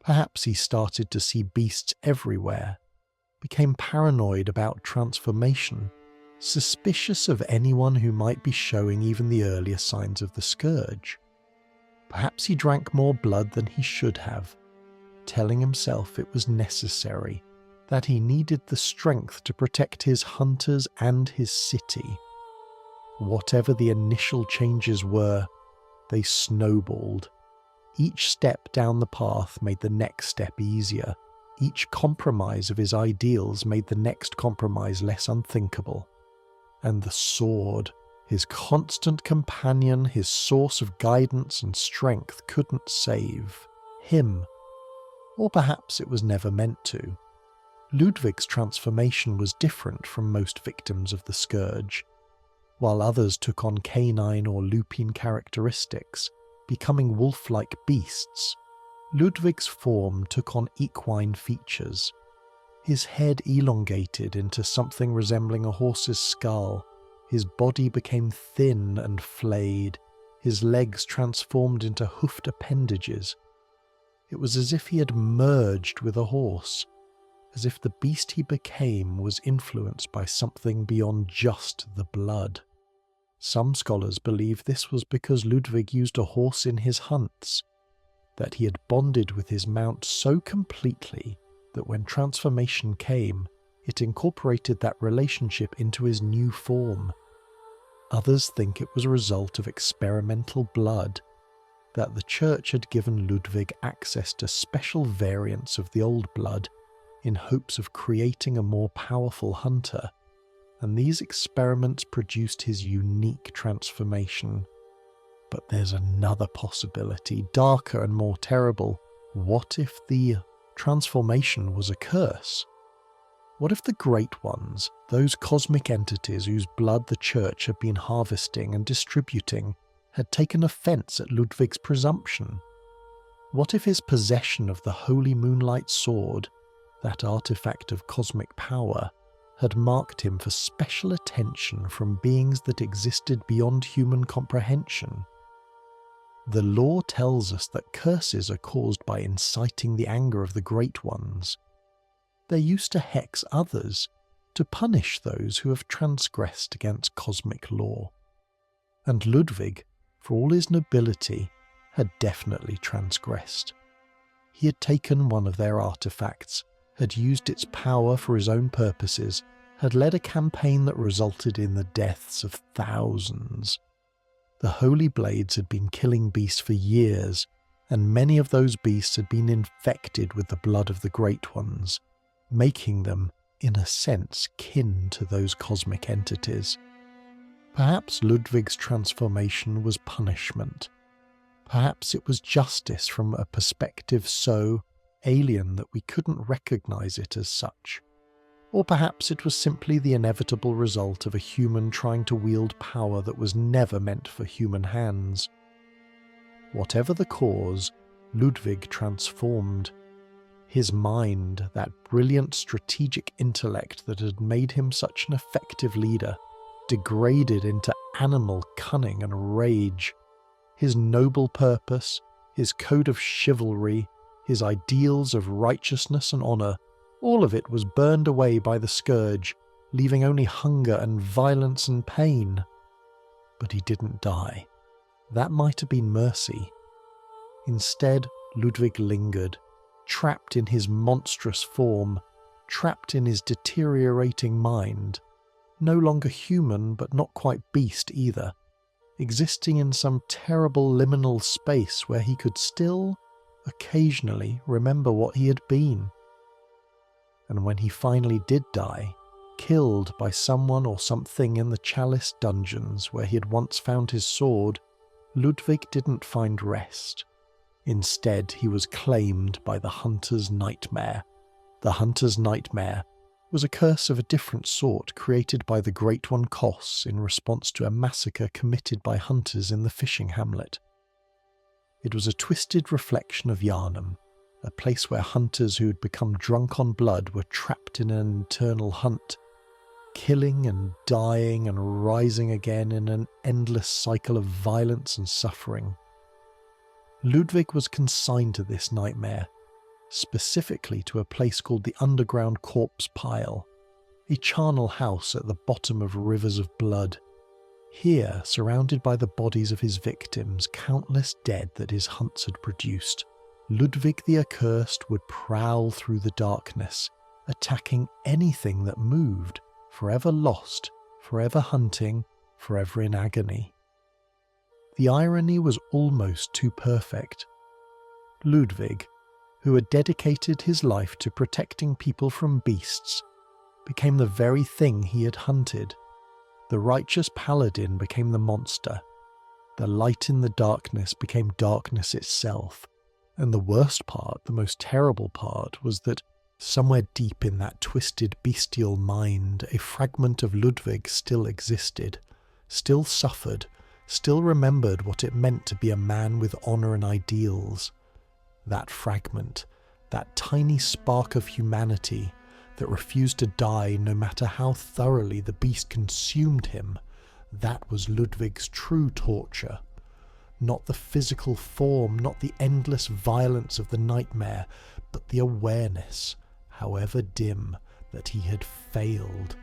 Perhaps he started to see beasts everywhere, became paranoid about transformation, suspicious of anyone who might be showing even the earlier signs of the scourge. Perhaps he drank more blood than he should have, telling himself it was necessary, that he needed the strength to protect his hunters and his city. Whatever the initial changes were, they snowballed. Each step down the path made the next step easier. Each compromise of his ideals made the next compromise less unthinkable. And the sword, his constant companion, his source of guidance and strength, couldn't save him. Or perhaps it was never meant to. Ludwig's transformation was different from most victims of the scourge. While others took on canine or lupine characteristics, becoming wolf-like beasts, Ludwig's form took on equine features. His head elongated into something resembling a horse's skull, his body became thin and flayed, his legs transformed into hoofed appendages. It was as if he had merged with a horse, as if the beast he became was influenced by something beyond just the blood. Some scholars believe this was because Ludwig used a horse in his hunts, that he had bonded with his mount so completely that when transformation came, it incorporated that relationship into his new form. Others think it was a result of experimental blood, that the church had given Ludwig access to special variants of the old blood in hopes of creating a more powerful hunter, and these experiments produced his unique transformation. But there's another possibility, darker and more terrible. What if the transformation was a curse? What if the Great Ones, those cosmic entities whose blood the church had been harvesting and distributing, had taken offence at Ludwig's presumption? What if his possession of the Holy Moonlight Sword, that artifact of cosmic power, had marked him for special attention from beings that existed beyond human comprehension? The law tells us that curses are caused by inciting the anger of the Great Ones. They're used to hex others, to punish those who have transgressed against cosmic law. And Ludwig, for all his nobility, had definitely transgressed. He had taken one of their artifacts, had used its power for his own purposes, had led a campaign that resulted in the deaths of thousands. The Holy Blades had been killing beasts for years, and many of those beasts had been infected with the blood of the Great Ones, making them, in a sense, kin to those cosmic entities. Perhaps Ludwig's transformation was punishment. Perhaps it was justice from a perspective so alien that we couldn't recognize it as such. Or perhaps it was simply the inevitable result of a human trying to wield power that was never meant for human hands. Whatever the cause, Ludwig transformed. His mind, that brilliant strategic intellect that had made him such an effective leader, degraded into animal cunning and rage. His noble purpose, his code of chivalry, his ideals of righteousness and honour, all of it was burned away by the scourge, leaving only hunger and violence and pain. But he didn't die. That might have been mercy. Instead, Ludwig lingered, trapped in his monstrous form, trapped in his deteriorating mind, no longer human but not quite beast either, existing in some terrible liminal space where he could still, occasionally, remember what he had been. And when he finally did die, killed by someone or something in the Chalice dungeons where he had once found his sword, Ludwig didn't find rest. Instead, he was claimed by the Hunter's Nightmare. The Hunter's Nightmare was a curse of a different sort created by the Great One Kos in response to a massacre committed by hunters in the fishing hamlet. It was a twisted reflection of Yharnam, a place where hunters who had become drunk on blood were trapped in an eternal hunt, killing and dying and rising again in an endless cycle of violence and suffering. Ludwig was consigned to this nightmare, specifically to a place called the Underground Corpse Pile, a charnel house at the bottom of rivers of blood. Here, surrounded by the bodies of his victims, countless dead that his hunts had produced, Ludwig the Accursed would prowl through the darkness, attacking anything that moved, forever lost, forever hunting, forever in agony. The irony was almost too perfect. Ludwig, who had dedicated his life to protecting people from beasts, became the very thing he had hunted. The righteous paladin became the monster. The light in the darkness became darkness itself. And the worst part, the most terrible part, was that somewhere deep in that twisted bestial mind, a fragment of Ludwig still existed, still suffered, still remembered what it meant to be a man with honour and ideals. That fragment, that tiny spark of humanity that refused to die no matter how thoroughly the beast consumed him, that was Ludwig's true torture. Not the physical form, not the endless violence of the nightmare, but the awareness, however dim, that he had failed,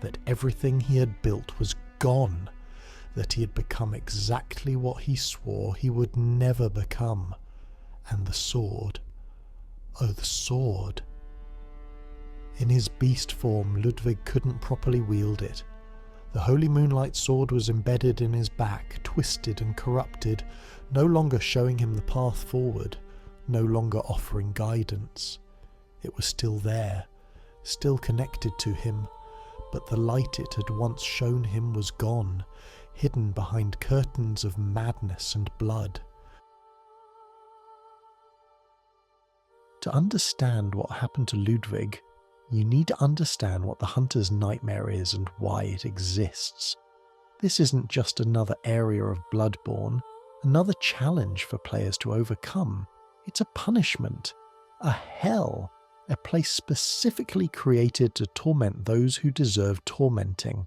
that everything he had built was gone, that he had become exactly what he swore he would never become. And the sword, oh the sword. In his beast form, Ludwig couldn't properly wield it. The Holy Moonlight Sword was embedded in his back, twisted and corrupted, no longer showing him the path forward, no longer offering guidance. It was still there, still connected to him, but the light it had once shown him was gone, hidden behind curtains of madness and blood. To understand what happened to Ludwig, you need to understand what the Hunter's Nightmare is and why it exists. This isn't just another area of Bloodborne, another challenge for players to overcome. It's a punishment, a hell, a place specifically created to torment those who deserve tormenting.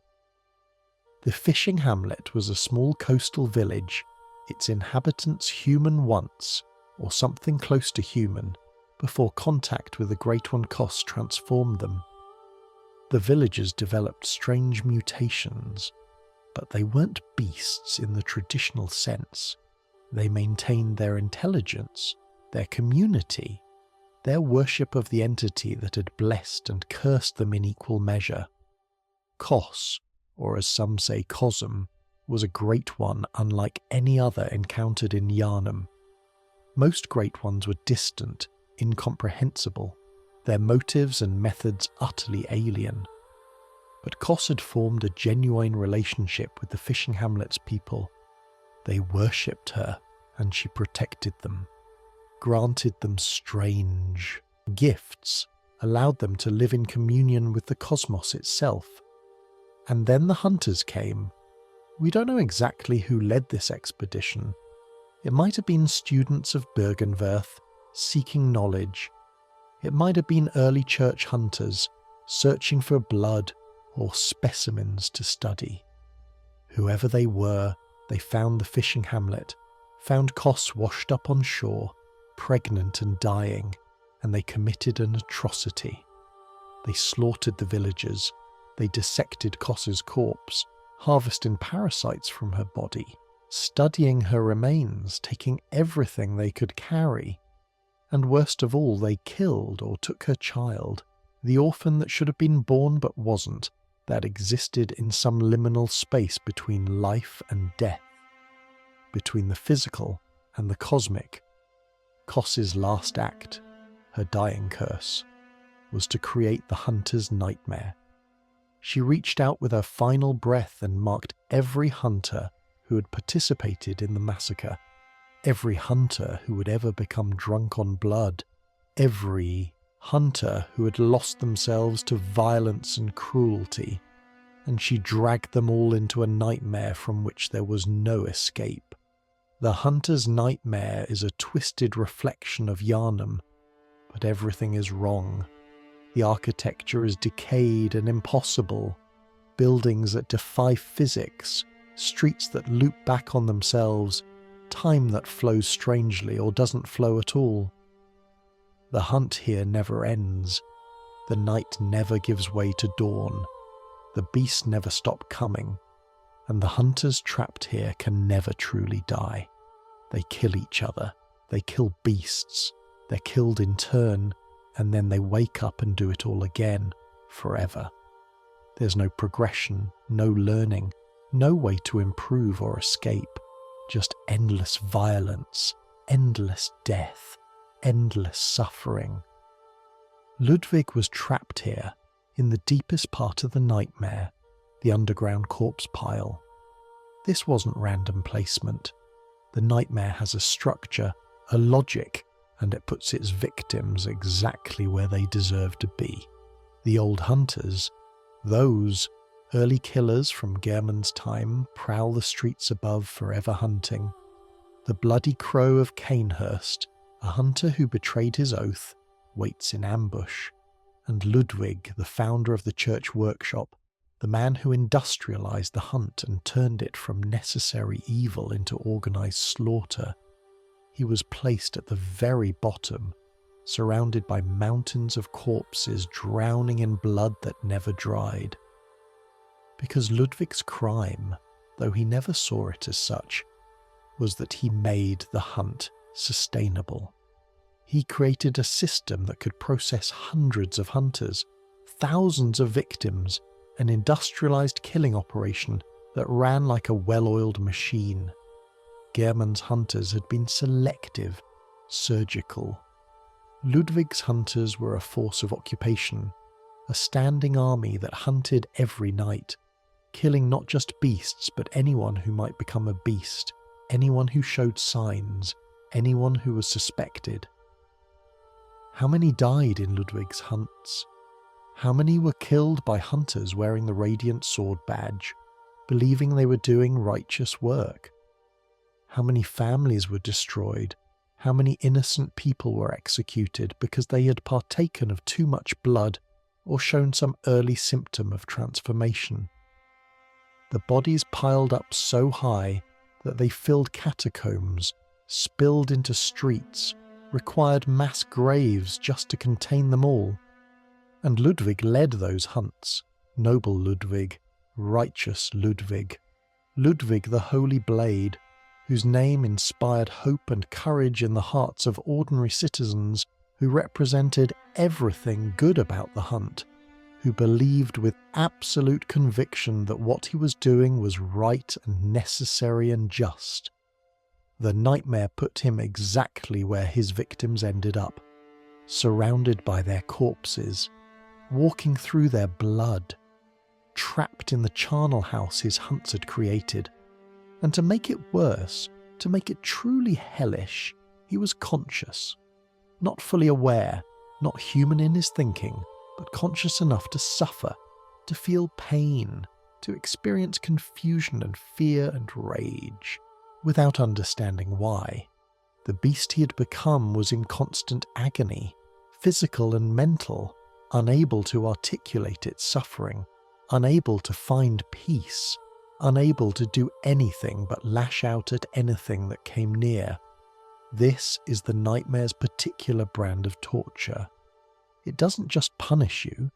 The fishing hamlet was a small coastal village, its inhabitants human once, or something close to human, before contact with the Great One Kos transformed them. The villagers developed strange mutations, but they weren't beasts in the traditional sense. They maintained their intelligence, their community, their worship of the entity that had blessed and cursed them in equal measure. Kos, or as some say Cosm, was a great one unlike any other encountered in Yharnam. Most great ones were distant, incomprehensible, their motives and methods utterly alien. But Kos had formed a genuine relationship with the fishing hamlet's people. They worshipped her, and she protected them, granted them strange gifts, allowed them to live in communion with the cosmos itself. And then the hunters came. We don't know exactly who led this expedition. It might have been students of Bergenwerth, seeking knowledge. It might have been early church hunters, searching for blood or specimens to study. Whoever they were, they found the fishing hamlet, found Kos washed up on shore, pregnant and dying, and they committed an atrocity. They slaughtered the villagers, they dissected Kos's corpse, harvesting parasites from her body, studying her remains, taking everything they could carry. And worst of all, they killed or took her child, the orphan that should have been born but wasn't, that existed in some liminal space between life and death, between the physical and the cosmic. Kos's last act, her dying curse, was to create the hunter's nightmare. She reached out with her final breath and marked every hunter who had participated in the massacre, every hunter who would ever become drunk on blood, every hunter who had lost themselves to violence and cruelty, and she dragged them all into a nightmare from which there was no escape. The hunter's nightmare is a twisted reflection of Yharnam, but everything is wrong. The architecture is decayed and impossible, buildings that defy physics, streets that loop back on themselves, time that flows strangely or doesn't flow at all. The hunt here never ends. The night never gives way to dawn. The beasts never stop coming, and the hunters trapped here can never truly die. They kill each other, they kill beasts, they're killed in turn, and then they wake up and do it all again, forever. There's no progression, no learning, no way to improve or escape, just endless violence, endless death, endless suffering. Ludwig was trapped here, in the deepest part of the nightmare, the underground corpse pile. This wasn't random placement. The nightmare has a structure, a logic, and it puts its victims exactly where they deserve to be. The old hunters, those early killers from Gehrman's time, prowl the streets above forever hunting. The bloody crow of Cainhurst, a hunter who betrayed his oath, waits in ambush. And Ludwig, the founder of the church workshop, the man who industrialized the hunt and turned it from necessary evil into organized slaughter, he was placed at the very bottom, surrounded by mountains of corpses drowning in blood that never dried. Because Ludwig's crime, though he never saw it as such, was that he made the hunt sustainable. He created a system that could process hundreds of hunters, thousands of victims, an industrialized killing operation that ran like a well-oiled machine. Gehrman's hunters had been selective, surgical. Ludwig's hunters were a force of occupation, a standing army that hunted every night, killing not just beasts but anyone who might become a beast, anyone who showed signs, anyone who was suspected. How many died in Ludwig's hunts? How many were killed by hunters wearing the radiant sword badge, believing they were doing righteous work? How many families were destroyed? How many innocent people were executed because they had partaken of too much blood or shown some early symptom of transformation? The bodies piled up so high that they filled catacombs, spilled into streets, required mass graves just to contain them all. And Ludwig led those hunts, noble Ludwig, righteous Ludwig, Ludwig the Holy Blade, whose name inspired hope and courage in the hearts of ordinary citizens who represented everything good about the hunt, who believed with absolute conviction that what he was doing was right and necessary and just. The nightmare put him exactly where his victims ended up, surrounded by their corpses, walking through their blood, trapped in the charnel house his hunts had created. And to make it worse, to make it truly hellish, he was conscious, not fully aware, not human in his thinking, but conscious enough to suffer, to feel pain, to experience confusion and fear and rage, without understanding why. The beast he had become was in constant agony, physical and mental, unable to articulate its suffering, unable to find peace, unable to do anything but lash out at anything that came near. This is the nightmare's particular brand of torture. It doesn't just punish you,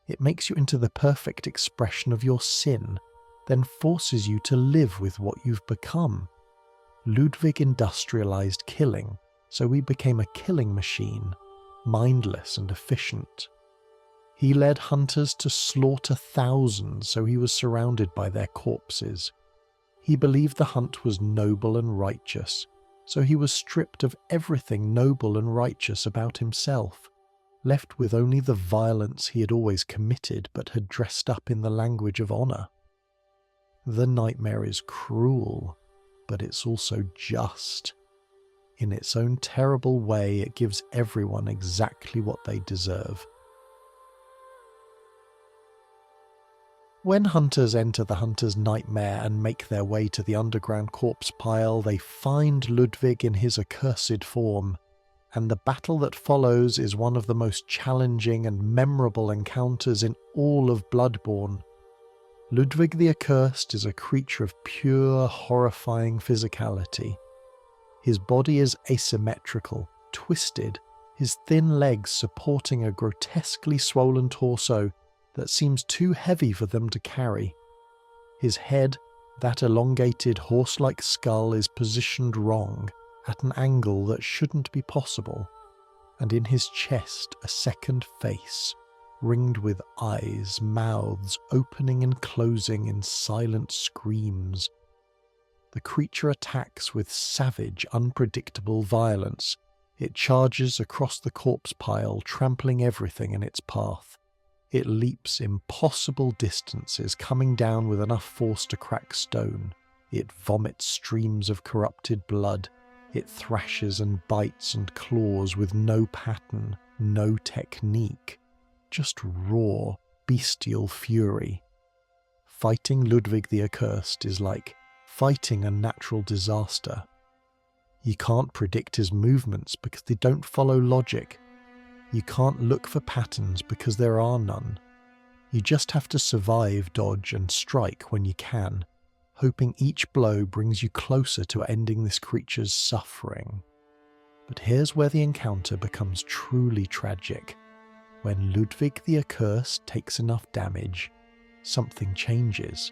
it makes you into the perfect expression of your sin, then forces you to live with what you've become. Ludwig industrialized killing, so we became a killing machine, mindless and efficient. He led hunters to slaughter thousands, so he was surrounded by their corpses. He believed the hunt was noble and righteous, so he was stripped of everything noble and righteous about himself, left with only the violence he had always committed but had dressed up in the language of honor. The nightmare is cruel, but it's also just. In its own terrible way, it gives everyone exactly what they deserve. When hunters enter the hunter's nightmare and make their way to the underground corpse pile, they find Ludwig in his accursed form, and the battle that follows is one of the most challenging and memorable encounters in all of Bloodborne. Ludwig the Accursed is a creature of pure, horrifying physicality. His body is asymmetrical, twisted, his thin legs supporting a grotesquely swollen torso that seems too heavy for them to carry. His head, that elongated horse-like skull, is positioned wrong, at an angle that shouldn't be possible, and in his chest a second face, ringed with eyes, mouths opening and closing in silent screams. The creature attacks with savage, unpredictable violence. It charges across the corpse pile, trampling everything in its path. It leaps impossible distances, coming down with enough force to crack stone. It vomits streams of corrupted blood. It thrashes and bites and claws with no pattern, no technique. Just raw, bestial fury. Fighting Ludwig the Accursed is like fighting a natural disaster. You can't predict his movements because they don't follow logic. You can't look for patterns because there are none. You just have to survive, dodge, and strike when you can, hoping each blow brings you closer to ending this creature's suffering. But here's where the encounter becomes truly tragic. When Ludwig the Accursed takes enough damage, something changes.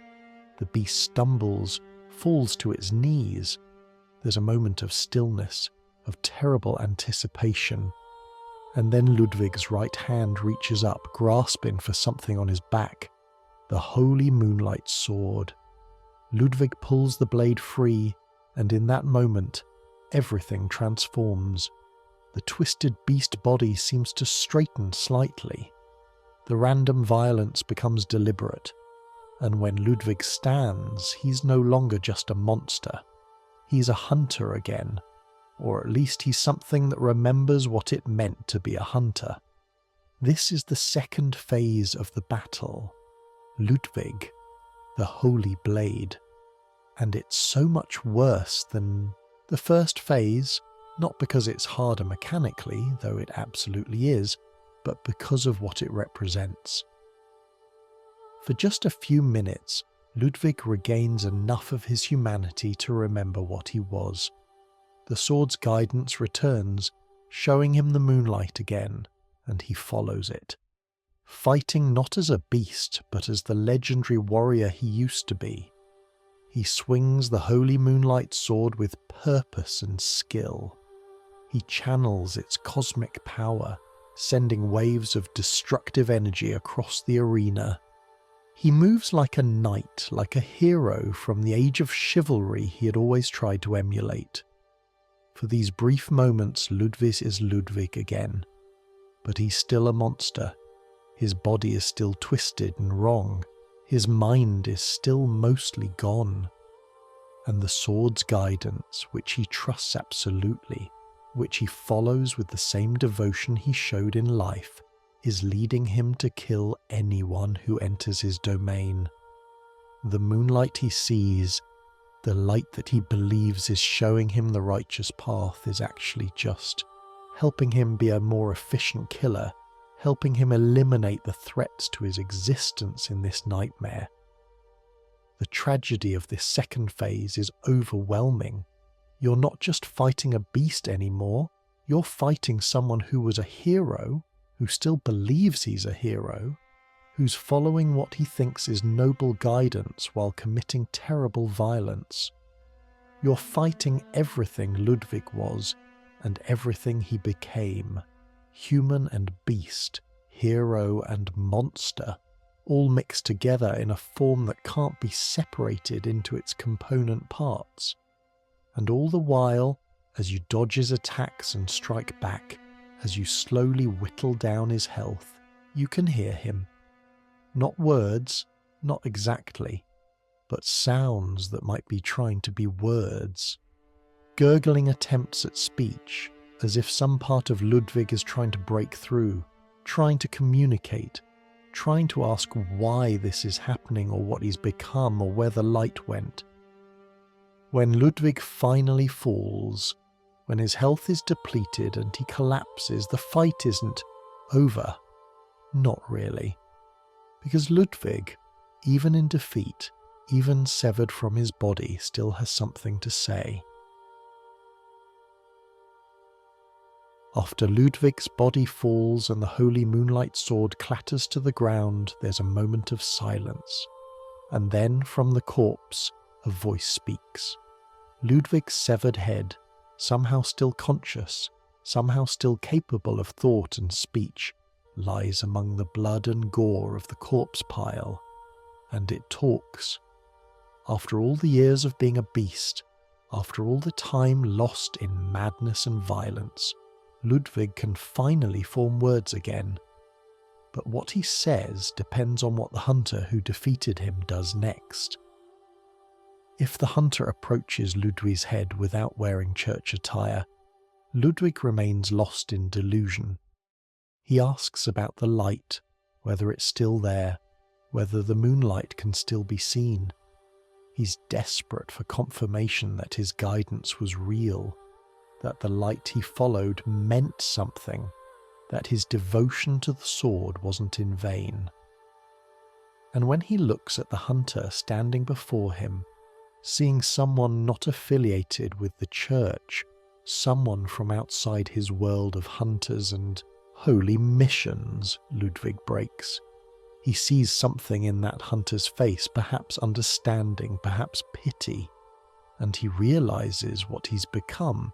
The beast stumbles, falls to its knees. There's a moment of stillness, of terrible anticipation. And then Ludwig's right hand reaches up, grasping for something on his back. The Holy Moonlight Sword. Ludwig pulls the blade free, and in that moment, everything transforms. The twisted beast body seems to straighten slightly. The random violence becomes deliberate, and when Ludwig stands, he's no longer just a monster. He's a hunter again, or at least he's something that remembers what it meant to be a hunter. This is the second phase of the battle. Ludwig, the Holy Blade. And it's so much worse than the first phase, not because it's harder mechanically, though it absolutely is, but because of what it represents. For just a few minutes, Ludwig regains enough of his humanity to remember what he was. The sword's guidance returns, showing him the moonlight again, and he follows it. Fighting not as a beast, but as the legendary warrior he used to be. He swings the Holy Moonlight Sword with purpose and skill. He channels its cosmic power, sending waves of destructive energy across the arena. He moves like a knight, like a hero from the age of chivalry he had always tried to emulate. For these brief moments, Ludwig is Ludwig again. But he's still a monster. His body is still twisted and wrong. His mind is still mostly gone. And the sword's guidance, which he trusts absolutely, which he follows with the same devotion he showed in life, is leading him to kill anyone who enters his domain. The moonlight he sees, the light that he believes is showing him the righteous path, is actually just helping him be a more efficient killer, helping him eliminate the threats to his existence in this nightmare. The tragedy of this second phase is overwhelming. You're not just fighting a beast anymore, you're fighting someone who was a hero, who still believes he's a hero, who's following what he thinks is noble guidance while committing terrible violence. You're fighting everything Ludwig was and everything he became, human and beast, hero and monster, all mixed together in a form that can't be separated into its component parts. And all the while, as you dodge his attacks and strike back, as you slowly whittle down his health, you can hear him. Not words, not exactly, but sounds that might be trying to be words. Gurgling attempts at speech, as if some part of Ludwig is trying to break through, trying to communicate, trying to ask why this is happening or what he's become or where the light went. When Ludwig finally falls, when his health is depleted and he collapses, the fight isn't over. Not really. Because Ludwig, even in defeat, even severed from his body, still has something to say. After Ludwig's body falls and the Holy Moonlight Sword clatters to the ground, there's a moment of silence. And then, from the corpse, a voice speaks. Ludwig's severed head, somehow still conscious, somehow still capable of thought and speech, lies among the blood and gore of the corpse pile. And it talks. After all the years of being a beast, after all the time lost in madness and violence, Ludwig can finally form words again. But what he says depends on what the hunter who defeated him does next. If the hunter approaches Ludwig's head without wearing church attire, Ludwig remains lost in delusion. He asks about the light, whether it's still there, whether the moonlight can still be seen. He's desperate for confirmation that his guidance was real, that the light he followed meant something, that his devotion to the sword wasn't in vain. And when he looks at the hunter standing before him, seeing someone not affiliated with the church, someone from outside his world of hunters and holy missions, Ludwig breaks. He sees something in that hunter's face, perhaps understanding, perhaps pity, and he realizes what he's become.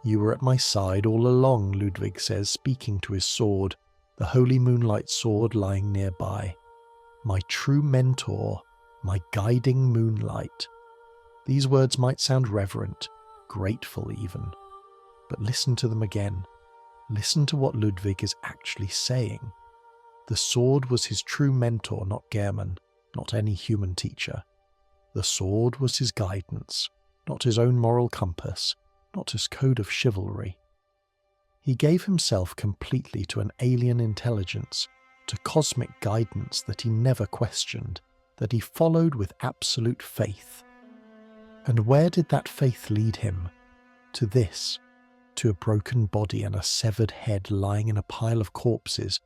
"You were at my side all along," Ludwig says, speaking to his sword, the Holy Moonlight Sword lying nearby. "My true mentor, my guiding moonlight." These words might sound reverent, grateful even, but listen to them again. Listen to what Ludwig is actually saying. The sword was his true mentor, not Gehrman, not any human teacher. The sword was his guidance, not his own moral compass, not his code of chivalry. He gave himself completely to an alien intelligence, to cosmic guidance that he never questioned, that he followed with absolute faith. And where did that faith lead him? To this, to a broken body and a severed head lying in a pile of corpses,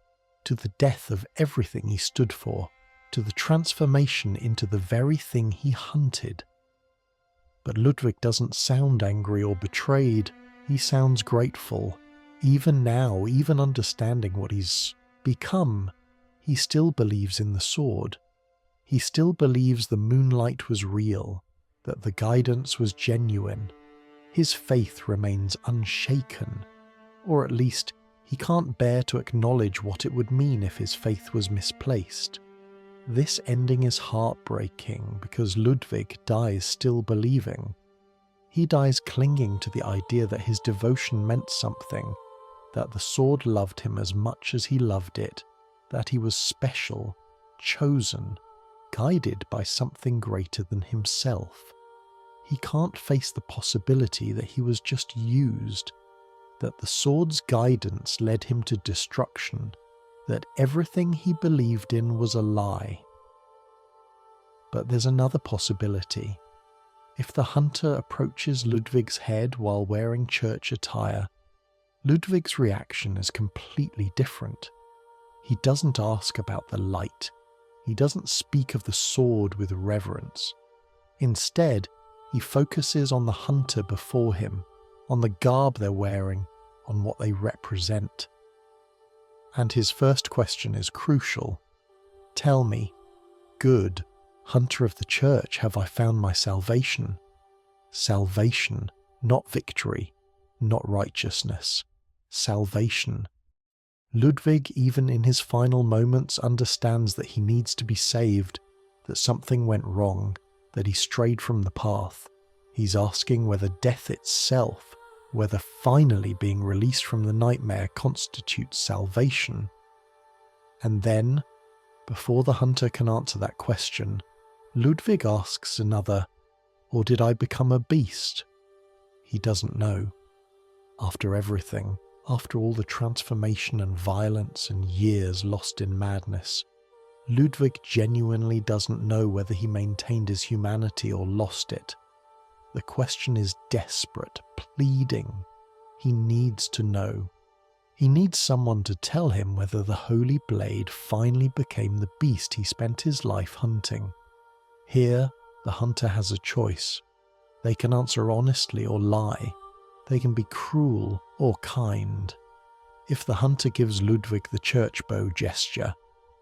to the death of everything he stood for, to the transformation into the very thing he hunted. But Ludwig doesn't sound angry or betrayed, he sounds grateful. Even now, even understanding what he's become, he still believes in the sword. He still believes the moonlight was real, that the guidance was genuine. His faith remains unshaken, or at least he can't bear to acknowledge what it would mean if his faith was misplaced. This ending is heartbreaking because Ludwig dies still believing. He dies clinging to the idea that his devotion meant something, that the sword loved him as much as he loved it, that he was special, chosen, guided by something greater than himself. He can't face the possibility that he was just used, that the sword's guidance led him to destruction, that everything he believed in was a lie. But there's another possibility. If the hunter approaches Ludwig's head while wearing church attire, Ludwig's reaction is completely different. He doesn't ask about the light. He doesn't speak of the sword with reverence. Instead, he focuses on the hunter before him, on the garb they're wearing, on what they represent. And his first question is crucial. Tell me, good hunter of the church, have I found my salvation? Salvation, not victory, not righteousness. Salvation. Ludwig, even in his final moments, understands that he needs to be saved, that something went wrong, that he strayed from the path. He's asking whether death itself, whether finally being released from the nightmare constitutes salvation. And then, before the hunter can answer that question, Ludwig asks another, or did I become a beast? He doesn't know. After everything, after all the transformation and violence and years lost in madness, Ludwig genuinely doesn't know whether he maintained his humanity or lost it. The question is desperate, pleading. He needs to know. He needs someone to tell him whether the holy blade finally became the beast he spent his life hunting. Here, the hunter has a choice. They can answer honestly or lie. They can be cruel or kind. If the hunter gives Ludwig the church bow gesture,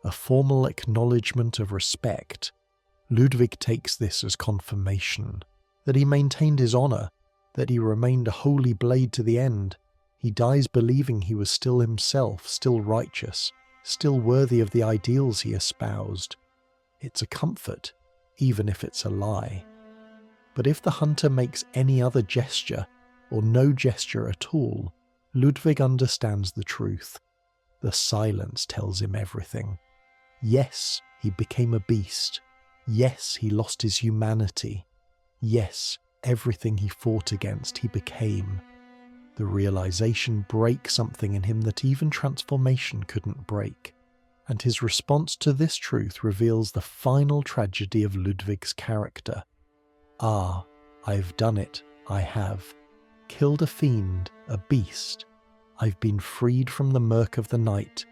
a formal acknowledgement of respect, Ludwig takes this as confirmation that he maintained his honor, that he remained a holy blade to the end. He dies believing he was still himself, still righteous, still worthy of the ideals he espoused. It's a comfort, even if it's a lie. But if the hunter makes any other gesture, or no gesture at all, Ludwig understands the truth. The silence tells him everything. Yes, he became a beast. Yes, he lost his humanity. Yes, everything he fought against he became. The realization breaks something in him that even transformation couldn't break. And his response to this truth reveals the final tragedy of Ludwig's character. Ah, I've done it, I have. Killed a fiend, a beast. I've been freed from the murk of the night.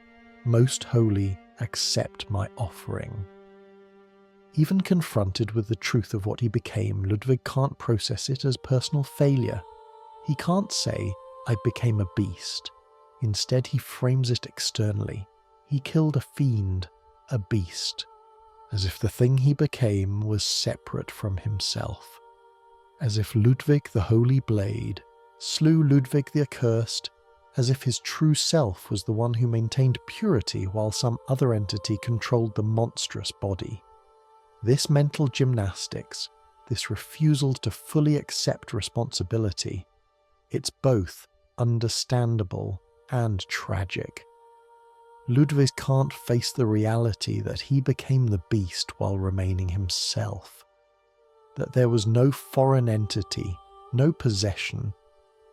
Most holy, accept my offering. Even confronted with the truth of what he became, Ludwig can't process it as personal failure. He can't say, I became a beast. Instead, he frames it externally. He killed a fiend, a beast, as if the thing he became was separate from himself. As if Ludwig the Holy Blade slew Ludwig the Accursed, as if his true self was the one who maintained purity while some other entity controlled the monstrous body. This mental gymnastics, this refusal to fully accept responsibility, it's both understandable and tragic. Ludwig can't face the reality that he became the beast while remaining himself. That there was no foreign entity, no possession,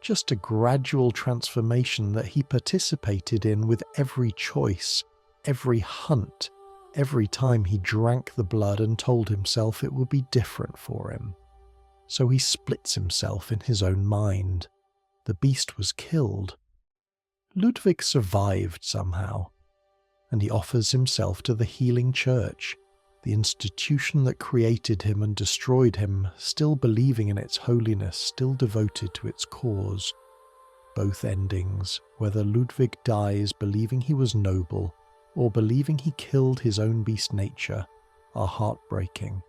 just a gradual transformation that he participated in with every choice, every hunt, every time he drank the blood and told himself it would be different for him. So he splits himself in his own mind. The beast was killed. Ludwig survived somehow, and he offers himself to the healing church, the institution that created him and destroyed him, still believing in its holiness, still devoted to its cause. Both endings, whether Ludwig dies believing he was noble, or believing he killed his own beast nature, are heartbreaking.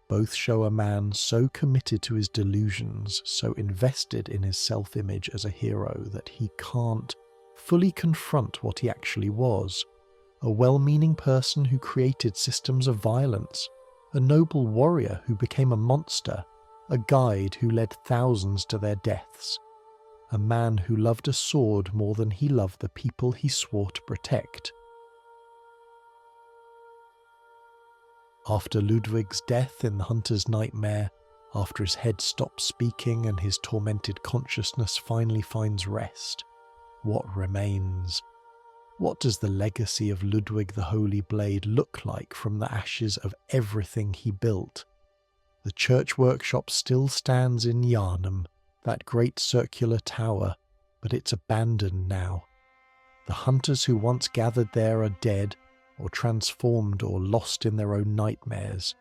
Both show a man so committed to his delusions, so invested in his self-image as a hero that he can't fully confront what he actually was. A well-meaning person who created systems of violence, a noble warrior who became a monster, a guide who led thousands to their deaths, a man who loved a sword more than he loved the people he swore to protect. After Ludwig's death in the hunter's nightmare, after his head stops speaking and his tormented consciousness finally finds rest, what remains? What does the legacy of Ludwig the Holy Blade look like from the ashes of everything he built? The church workshop still stands in Yharnam, that great circular tower, but it's abandoned now. The hunters who once gathered there are dead, or transformed or lost in their own nightmares.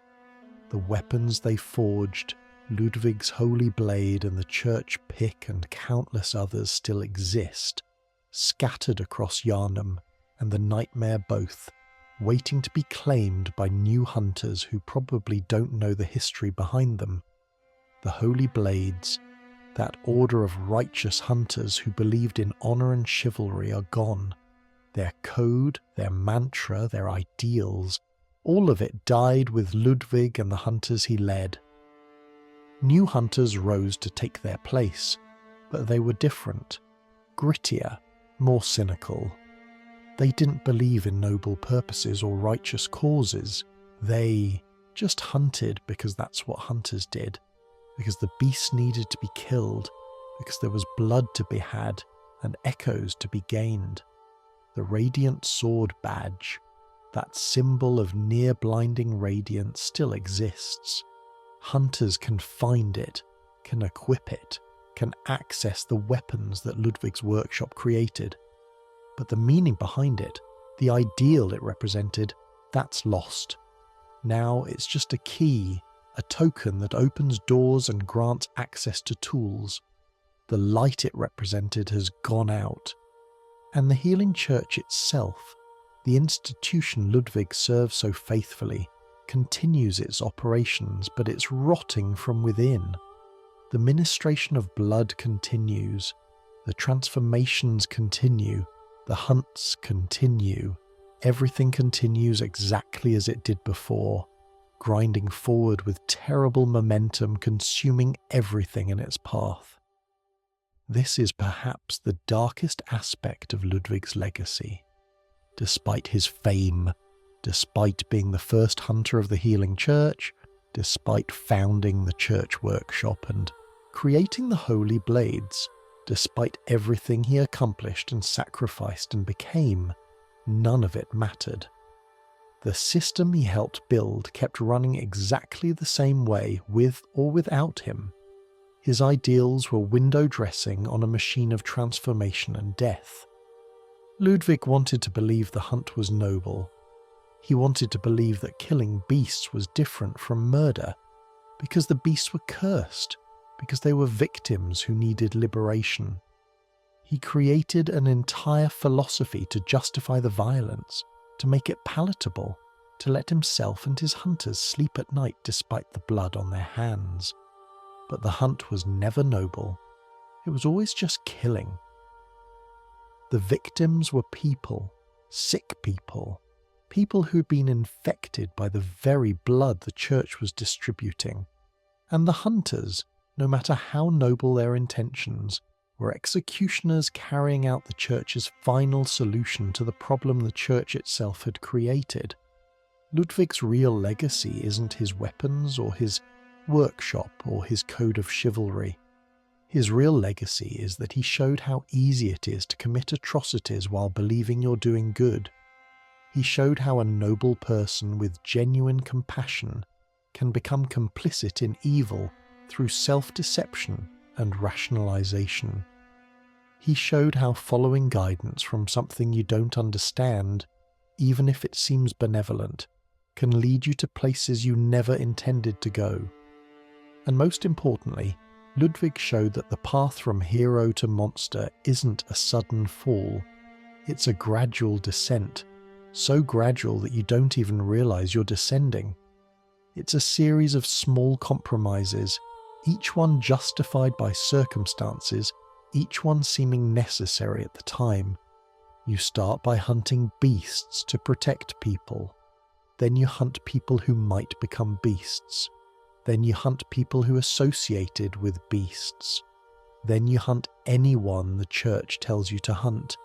The weapons they forged, Ludwig's holy blade and the church pick and countless others still exist, scattered across Yharnam and the nightmare both, waiting to be claimed by new hunters who probably don't know the history behind them. The holy blades, that order of righteous hunters who believed in honour and chivalry, are gone. Their code, their mantra, their ideals, all of it died with Ludwig and the hunters he led. New hunters rose to take their place, but they were different, grittier, more cynical. They didn't believe in noble purposes or righteous causes. They just hunted because that's what hunters did, because the beasts needed to be killed, because there was blood to be had and echoes to be gained. The radiant sword badge, that symbol of near-blinding radiance, still exists. Hunters can find it, can equip it, can access the weapons that Ludwig's workshop created. But the meaning behind it, the ideal it represented, that's lost. Now it's just a key, a token that opens doors and grants access to tools. The light it represented has gone out. And the healing church itself, the institution Ludwig served so faithfully, continues its operations, but it's rotting from within. The ministration of blood continues, the transformations continue, the hunts continue, everything continues exactly as it did before, grinding forward with terrible momentum, consuming everything in its path. This is perhaps the darkest aspect of Ludwig's legacy. Despite his fame, despite being the first hunter of the healing church, despite founding the church workshop and creating the holy blades, despite everything he accomplished and sacrificed and became, none of it mattered. The system he helped build kept running exactly the same way with or without him. His ideals were window dressing on a machine of transformation and death. Ludwig wanted to believe the hunt was noble. He wanted to believe that killing beasts was different from murder, because the beasts were cursed, because they were victims who needed liberation. He created an entire philosophy to justify the violence, to make it palatable, to let himself and his hunters sleep at night despite the blood on their hands. But the hunt was never noble. It was always just killing. The victims were people, sick people, people who'd been infected by the very blood the church was distributing. And the hunters, no matter how noble their intentions, were executioners carrying out the church's final solution to the problem the church itself had created. Ludwig's real legacy isn't his weapons or his workshop or his code of chivalry. His real legacy is that he showed how easy it is to commit atrocities while believing you're doing good. He showed how a noble person with genuine compassion can become complicit in evil through self-deception and rationalization. He showed how following guidance from something you don't understand, even if it seems benevolent, can lead you to places you never intended to go. And most importantly, Ludwig showed that the path from hero to monster isn't a sudden fall. It's a gradual descent, so gradual that you don't even realize you're descending. It's a series of small compromises, each one justified by circumstances, each one seeming necessary at the time. You start by hunting beasts to protect people. Then you hunt people who might become beasts. Then you hunt people who are associated with beasts. Then you hunt anyone the church tells you to hunt,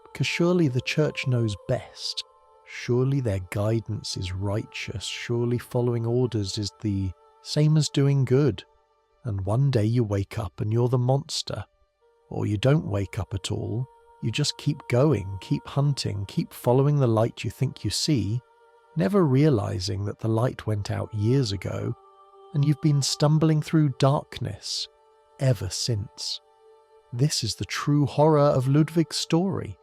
because surely the church knows best. Surely their guidance is righteous. Surely following orders is the same as doing good. And one day you wake up and you're the monster. Or you don't wake up at all. You just keep going, keep hunting, keep following the light you think you see, never realizing that the light went out years ago, and you've been stumbling through darkness ever since. This is the true horror of Ludwig's story.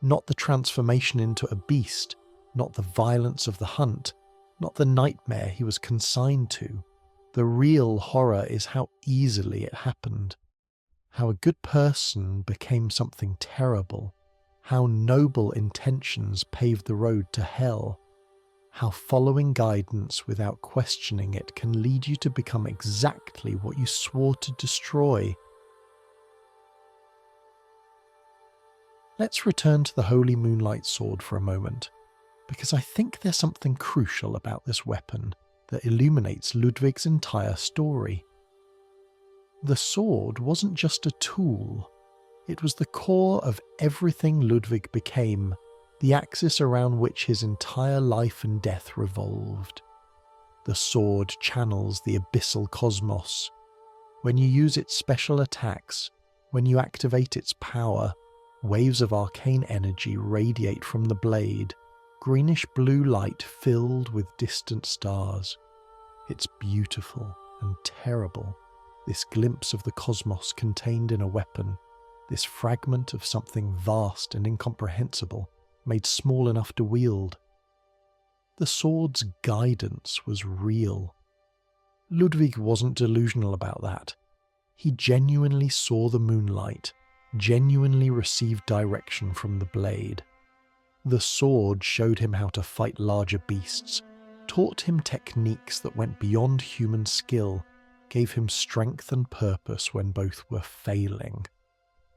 Not the transformation into a beast, not the violence of the hunt, not the nightmare he was consigned to. The real horror is how easily it happened. How a good person became something terrible. How noble intentions paved the road to hell. How following guidance without questioning it can lead you to become exactly what you swore to destroy. Let's return to the Holy Moonlight Sword for a moment, because I think there's something crucial about this weapon that illuminates Ludwig's entire story. The sword wasn't just a tool, it was the core of everything Ludwig became, the axis around which his entire life and death revolved. The sword channels the abyssal cosmos. When you use its special attacks, when you activate its power, waves of arcane energy radiate from the blade, greenish-blue light filled with distant stars. It's beautiful and terrible, this glimpse of the cosmos contained in a weapon, this fragment of something vast and incomprehensible, made small enough to wield. The sword's guidance was real. Ludwig wasn't delusional about that. He genuinely saw the moonlight, genuinely received direction from the blade. The sword showed him how to fight larger beasts, taught him techniques that went beyond human skill, gave him strength and purpose when both were failing.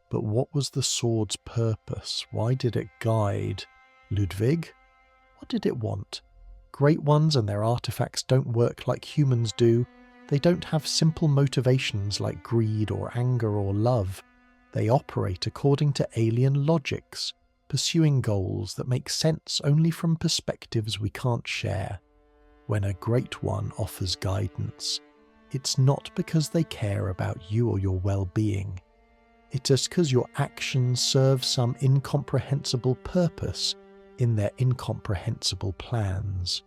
But what was the sword's purpose? Why did it guide Ludwig? What did it want? Great ones and their artifacts don't work like humans do. They don't have simple motivations like greed or anger or love. They operate according to alien logics, pursuing goals that make sense only from perspectives we can't share. When a great one offers guidance, it's not because they care about you or your well-being. It is because your actions serve some incomprehensible purpose in their incomprehensible plans.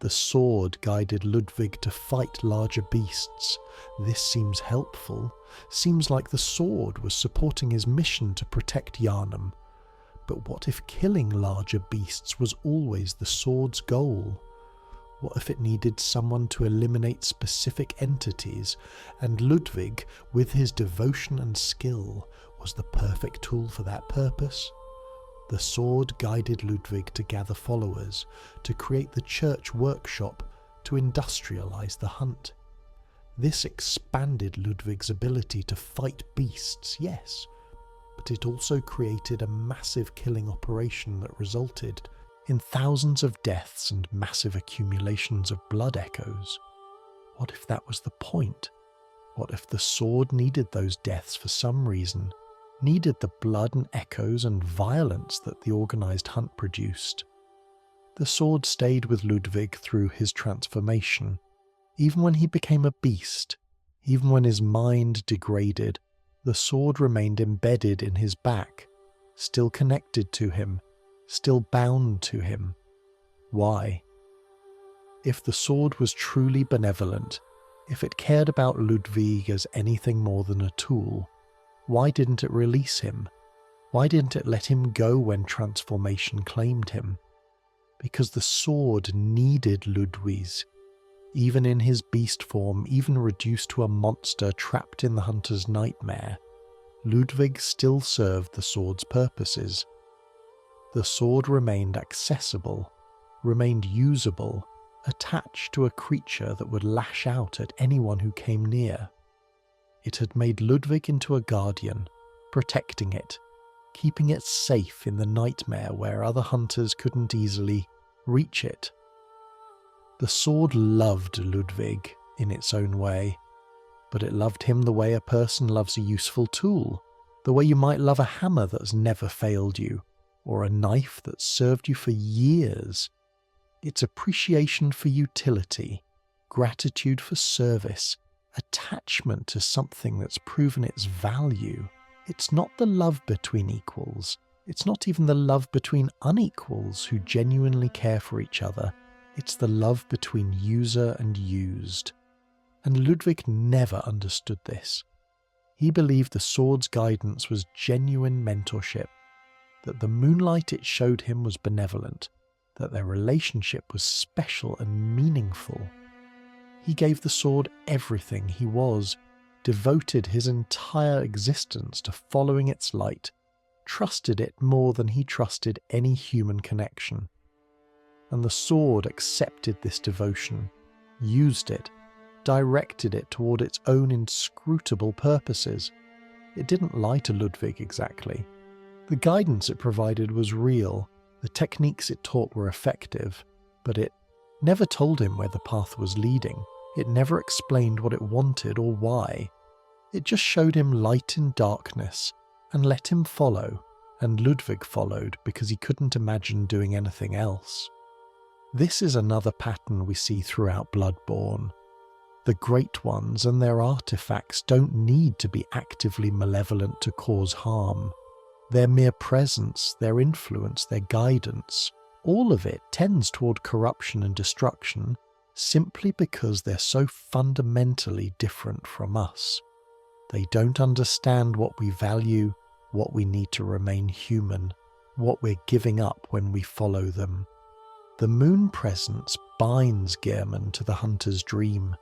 The sword guided Ludwig to fight larger beasts. This seems helpful. Seems like the sword was supporting his mission to protect Yharnam. But what if killing larger beasts was always the sword's goal? What if it needed someone to eliminate specific entities, and Ludwig, with his devotion and skill, was the perfect tool for that purpose? The sword guided Ludwig to gather followers, to create the church workshop, to industrialize the hunt. This expanded Ludwig's ability to fight beasts, yes, but it also created a massive killing operation that resulted in thousands of deaths and massive accumulations of blood echoes. What if that was the point? What if the sword needed those deaths for some reason, needed the blood and echoes and violence that the organized hunt produced? The sword stayed with Ludwig through his transformation, even when he became a beast, even when his mind degraded. The sword remained embedded in his back, still connected to him, still bound to him. Why? If the sword was truly benevolent, if it cared about Ludwig as anything more than a tool, why didn't it release him? Why didn't it let him go when transformation claimed him? Because the sword needed Ludwig's. Even in his beast form, even reduced to a monster trapped in the hunter's nightmare, Ludwig still served the sword's purposes. The sword remained accessible, remained usable, attached to a creature that would lash out at anyone who came near. It had made Ludwig into a guardian, protecting it, keeping it safe in the nightmare where other hunters couldn't easily reach it. The sword loved Ludwig, in its own way, but it loved him the way a person loves a useful tool, the way you might love a hammer that's never failed you, or a knife that's served you for years. Its appreciation for utility, gratitude for service, attachment to something that's proven its value. It's not the love between equals. It's not even the love between unequals who genuinely care for each other. It's the love between user and used. And Ludwig never understood this. He believed the sword's guidance was genuine mentorship, that the moonlight it showed him was benevolent, that their relationship was special and meaningful. He gave the sword everything he was, devoted his entire existence to following its light, trusted it more than he trusted any human connection. And the sword accepted this devotion, used it, directed it toward its own inscrutable purposes. It didn't lie to Ludwig exactly. The guidance it provided was real, the techniques it taught were effective, but it never told him where the path was leading. It never explained what it wanted or why. It just showed him light in darkness and let him follow, and Ludwig followed because he couldn't imagine doing anything else. This is another pattern we see throughout Bloodborne. The Great Ones and their artifacts don't need to be actively malevolent to cause harm. Their mere presence, their influence, their guidance, all of it tends toward corruption and destruction simply because they're so fundamentally different from us. They don't understand what we value, what we need to remain human, what we're giving up when we follow them. The moon presence binds Yharnam to the hunter's dream,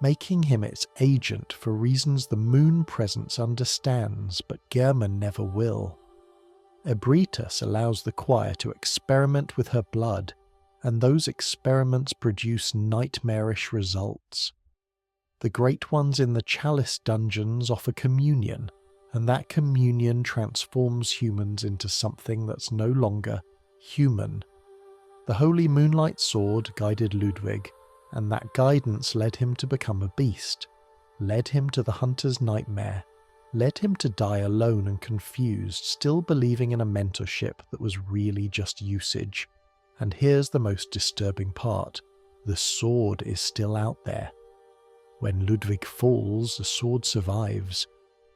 making him its agent for reasons the moon presence understands but Yharnam never will. Ebritus allows the choir to experiment with her blood, and those experiments produce nightmarish results. The Great Ones in the Chalice dungeons offer communion, and that communion transforms humans into something that's no longer human. The Holy Moonlight Sword guided Ludwig, and that guidance led him to become a beast, led him to the hunter's nightmare, led him to die alone and confused, still believing in a mentorship that was really just usage. And here's the most disturbing part. The sword is still out there. When Ludwig falls, the sword survives.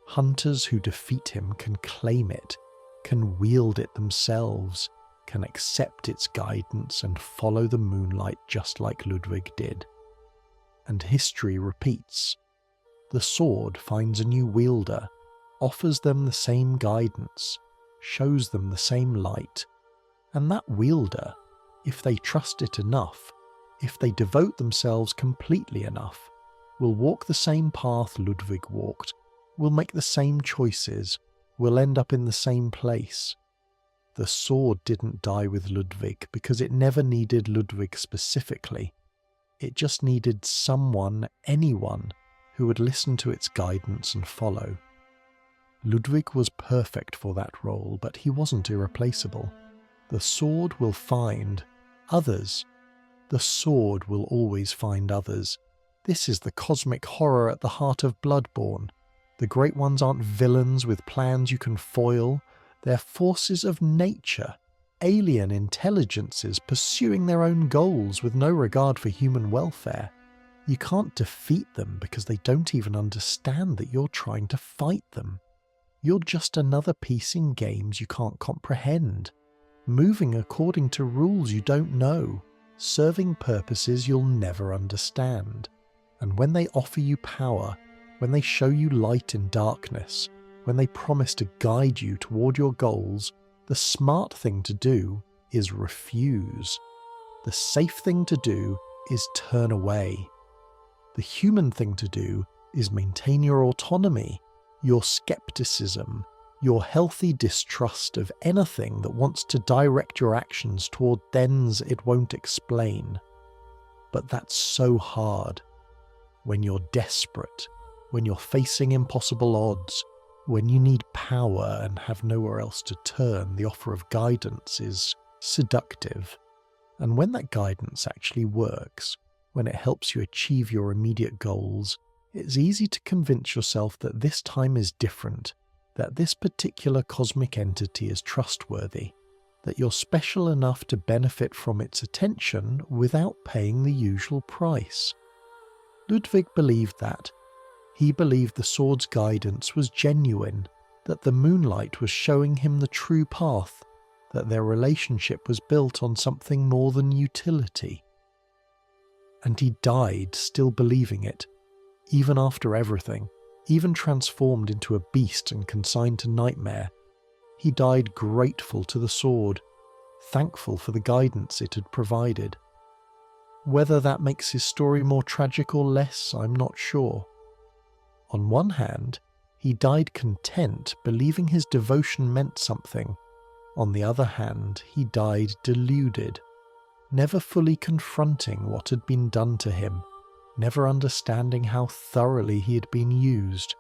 Hunters who defeat him can claim it, can wield it themselves, can accept its guidance and follow the moonlight just like Ludwig did. And history repeats. The sword finds a new wielder, offers them the same guidance, shows them the same light, and that wielder, if they trust it enough, if they devote themselves completely enough, will walk the same path Ludwig walked, will make the same choices, will end up in the same place. The sword didn't die with Ludwig because it never needed Ludwig specifically. It just needed someone, anyone, who would listen to its guidance and follow. Ludwig was perfect for that role, but he wasn't irreplaceable. The sword will find others. The sword will always find others. This is the cosmic horror at the heart of Bloodborne. The Great Ones aren't villains with plans you can foil. They're forces of nature, alien intelligences pursuing their own goals with no regard for human welfare. You can't defeat them because they don't even understand that you're trying to fight them. You're just another piece in games you can't comprehend, moving according to rules you don't know, serving purposes you'll never understand. And when they offer you power, when they show you light in darkness, when they promise to guide you toward your goals, the smart thing to do is refuse. The safe thing to do is turn away. The human thing to do is maintain your autonomy, your skepticism, your healthy distrust of anything that wants to direct your actions toward ends it won't explain. But that's so hard. When you're desperate, when you're facing impossible odds, when you need power and have nowhere else to turn, the offer of guidance is seductive. And when that guidance actually works, when it helps you achieve your immediate goals, it's easy to convince yourself that this time is different, that this particular cosmic entity is trustworthy, that you're special enough to benefit from its attention without paying the usual price. Ludwig believed that. He believed the sword's guidance was genuine, that the moonlight was showing him the true path, that their relationship was built on something more than utility. And he died still believing it, even after everything, even transformed into a beast and consigned to nightmare. He died grateful to the sword, thankful for the guidance it had provided. Whether that makes his story more tragic or less, I'm not sure. On one hand, he died content, believing his devotion meant something. On the other hand, he died deluded, never fully confronting what had been done to him, never understanding how thoroughly he had been used.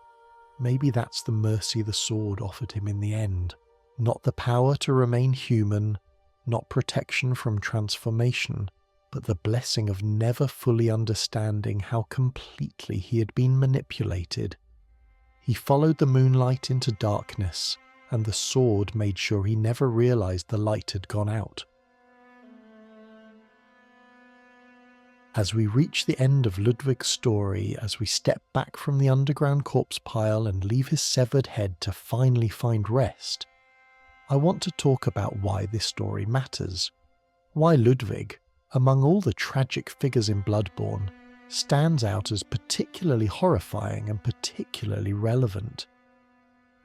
Maybe that's the mercy the sword offered him in the end. Not the power to remain human, not protection from transformation, but the blessing of never fully understanding how completely he had been manipulated. He followed the moonlight into darkness, and the sword made sure he never realized the light had gone out. As we reach the end of Ludwig's story, as we step back from the underground corpse pile and leave his severed head to finally find rest, I want to talk about why this story matters. Why Ludwig, among all the tragic figures in Bloodborne, stands out as particularly horrifying and particularly relevant.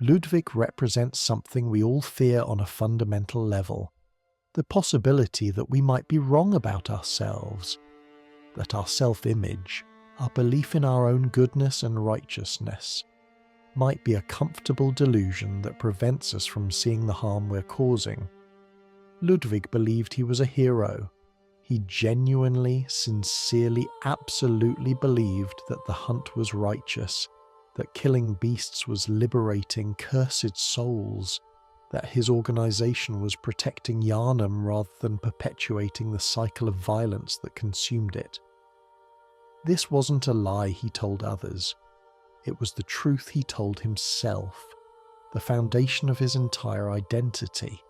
Ludwig represents something we all fear on a fundamental level, the possibility that we might be wrong about ourselves, that our self-image, our belief in our own goodness and righteousness, might be a comfortable delusion that prevents us from seeing the harm we're causing. Ludwig believed he was a hero. He genuinely, sincerely, absolutely believed that the hunt was righteous, that killing beasts was liberating cursed souls, that his organization was protecting Yharnam rather than perpetuating the cycle of violence that consumed it. This wasn't a lie he told others. It was the truth he told himself, the foundation of his entire identity.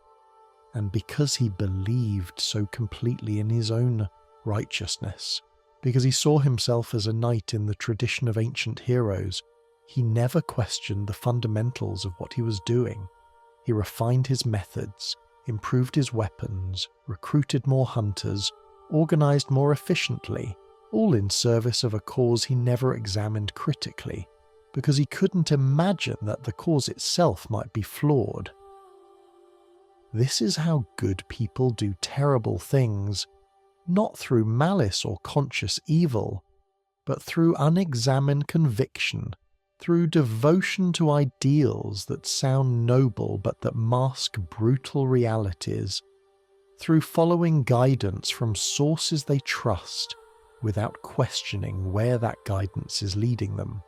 And because he believed so completely in his own righteousness, because he saw himself as a knight in the tradition of ancient heroes, he never questioned the fundamentals of what he was doing. He refined his methods, improved his weapons, recruited more hunters, organized more efficiently, all in service of a cause he never examined critically, because he couldn't imagine that the cause itself might be flawed. This is how good people do terrible things, not through malice or conscious evil, but through unexamined conviction, through devotion to ideals that sound noble but that mask brutal realities, through following guidance from sources they trust without questioning where that guidance is leading them.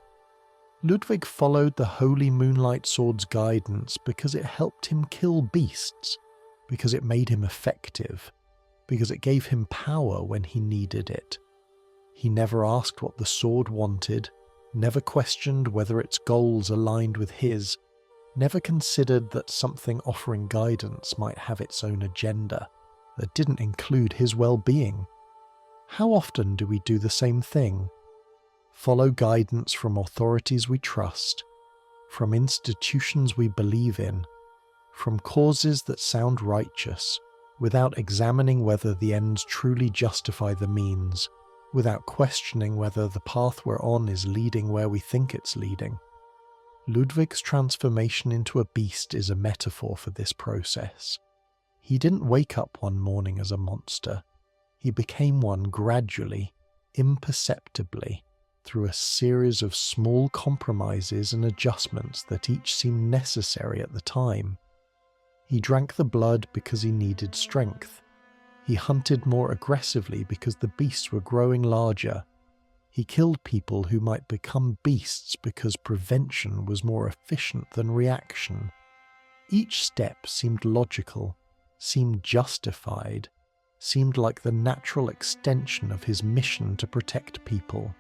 Ludwig followed the Holy Moonlight Sword's guidance because it helped him kill beasts, because it made him effective, because it gave him power when he needed it. He never asked what the sword wanted, never questioned whether its goals aligned with his, never considered that something offering guidance might have its own agenda that didn't include his well-being. How often do we do the same thing? Follow guidance from authorities we trust, from institutions we believe in, from causes that sound righteous, without examining whether the ends truly justify the means, without questioning whether the path we're on is leading where we think it's leading. Ludwig's transformation into a beast is a metaphor for this process. He didn't wake up one morning as a monster. He became one gradually, imperceptibly, through a series of small compromises and adjustments that each seemed necessary at the time. He drank the blood because he needed strength. He hunted more aggressively because the beasts were growing larger. He killed people who might become beasts because prevention was more efficient than reaction. Each step seemed logical, seemed justified, seemed like the natural extension of his mission to protect people.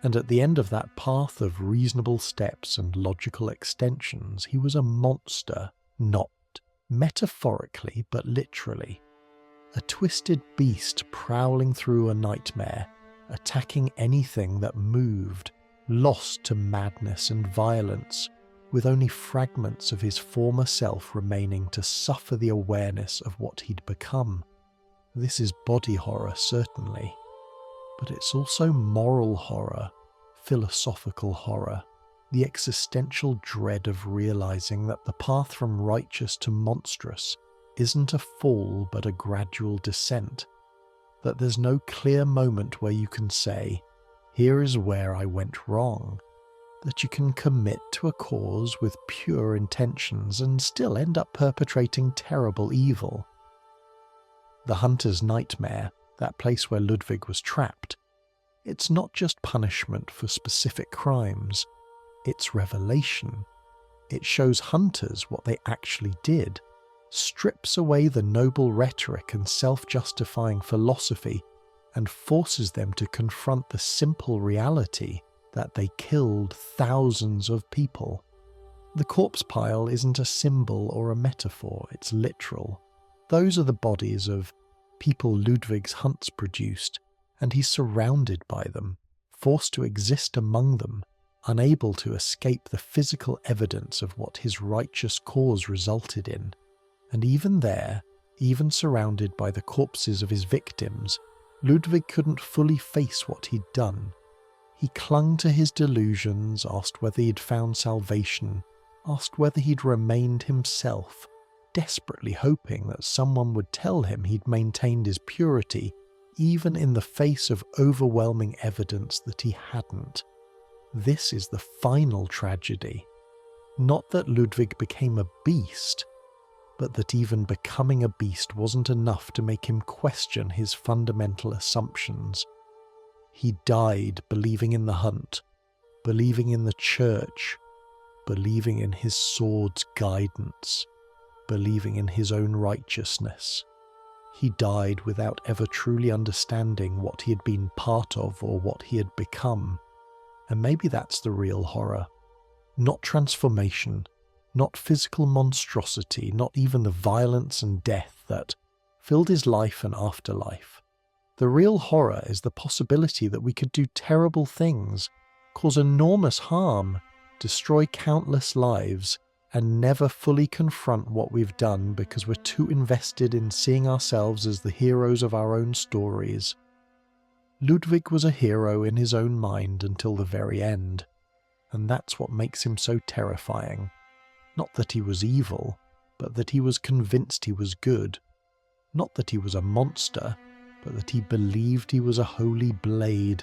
And at the end of that path of reasonable steps and logical extensions, he was a monster, not metaphorically but literally. A twisted beast prowling through a nightmare, attacking anything that moved, lost to madness and violence, with only fragments of his former self remaining to suffer the awareness of what he'd become. This is body horror, certainly, but it's also moral horror, philosophical horror, the existential dread of realizing that the path from righteous to monstrous isn't a fall but a gradual descent, that there's no clear moment where you can say, here is where I went wrong, that you can commit to a cause with pure intentions and still end up perpetrating terrible evil. The hunter's nightmare, that place where Ludwig was trapped, it's not just punishment for specific crimes, it's revelation. It shows hunters what they actually did, strips away the noble rhetoric and self-justifying philosophy, and forces them to confront the simple reality that they killed thousands of people. The corpse pile isn't a symbol or a metaphor, it's literal. Those are the bodies of people Ludwig's hunts produced, and he's surrounded by them, forced to exist among them, unable to escape the physical evidence of what his righteous cause resulted in. And even there, even surrounded by the corpses of his victims, Ludwig couldn't fully face what he'd done. He clung to his delusions, asked whether he'd found salvation, asked whether he'd remained himself, desperately hoping that someone would tell him he'd maintained his purity, even in the face of overwhelming evidence that he hadn't. This is the final tragedy. Not that Ludwig became a beast, but that even becoming a beast wasn't enough to make him question his fundamental assumptions. He died believing in the hunt, believing in the church, believing in his sword's guidance, believing in his own righteousness. He died without ever truly understanding what he had been part of or what he had become. And maybe that's the real horror. Not transformation, not physical monstrosity, not even the violence and death that filled his life and afterlife. The real horror is the possibility that we could do terrible things, cause enormous harm, destroy countless lives, and never fully confront what we've done because we're too invested in seeing ourselves as the heroes of our own stories. Ludwig was a hero in his own mind until the very end, and that's what makes him so terrifying. Not that he was evil, but that he was convinced he was good. Not that he was a monster, but that he believed he was a holy blade.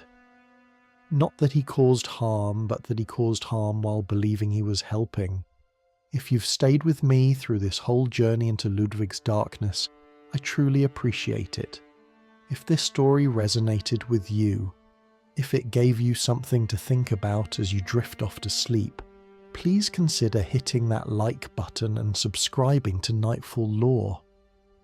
Not that he caused harm, but that he caused harm while believing he was helping. If you've stayed with me through this whole journey into Ludwig's darkness, I truly appreciate it. If this story resonated with you, if it gave you something to think about as you drift off to sleep, please consider hitting that like button and subscribing to Nightfall Lore.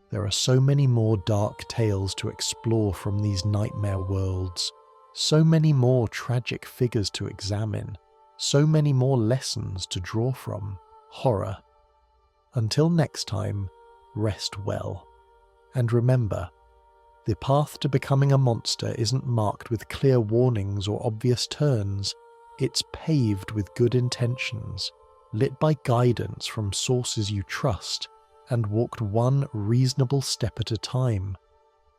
There are so many more dark tales to explore from these nightmare worlds, so many more tragic figures to examine, so many more lessons to draw from. Horror. Until next time, rest well. And remember, the path to becoming a monster isn't marked with clear warnings or obvious turns. It's paved with good intentions, lit by guidance from sources you trust, and walked one reasonable step at a time.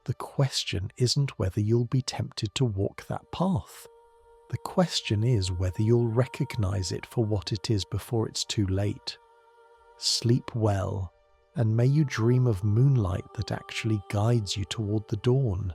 The question isn't whether you'll be tempted to walk that path. The question is whether you'll recognize it for what it is before it's too late. Sleep well, and may you dream of moonlight that actually guides you toward the dawn.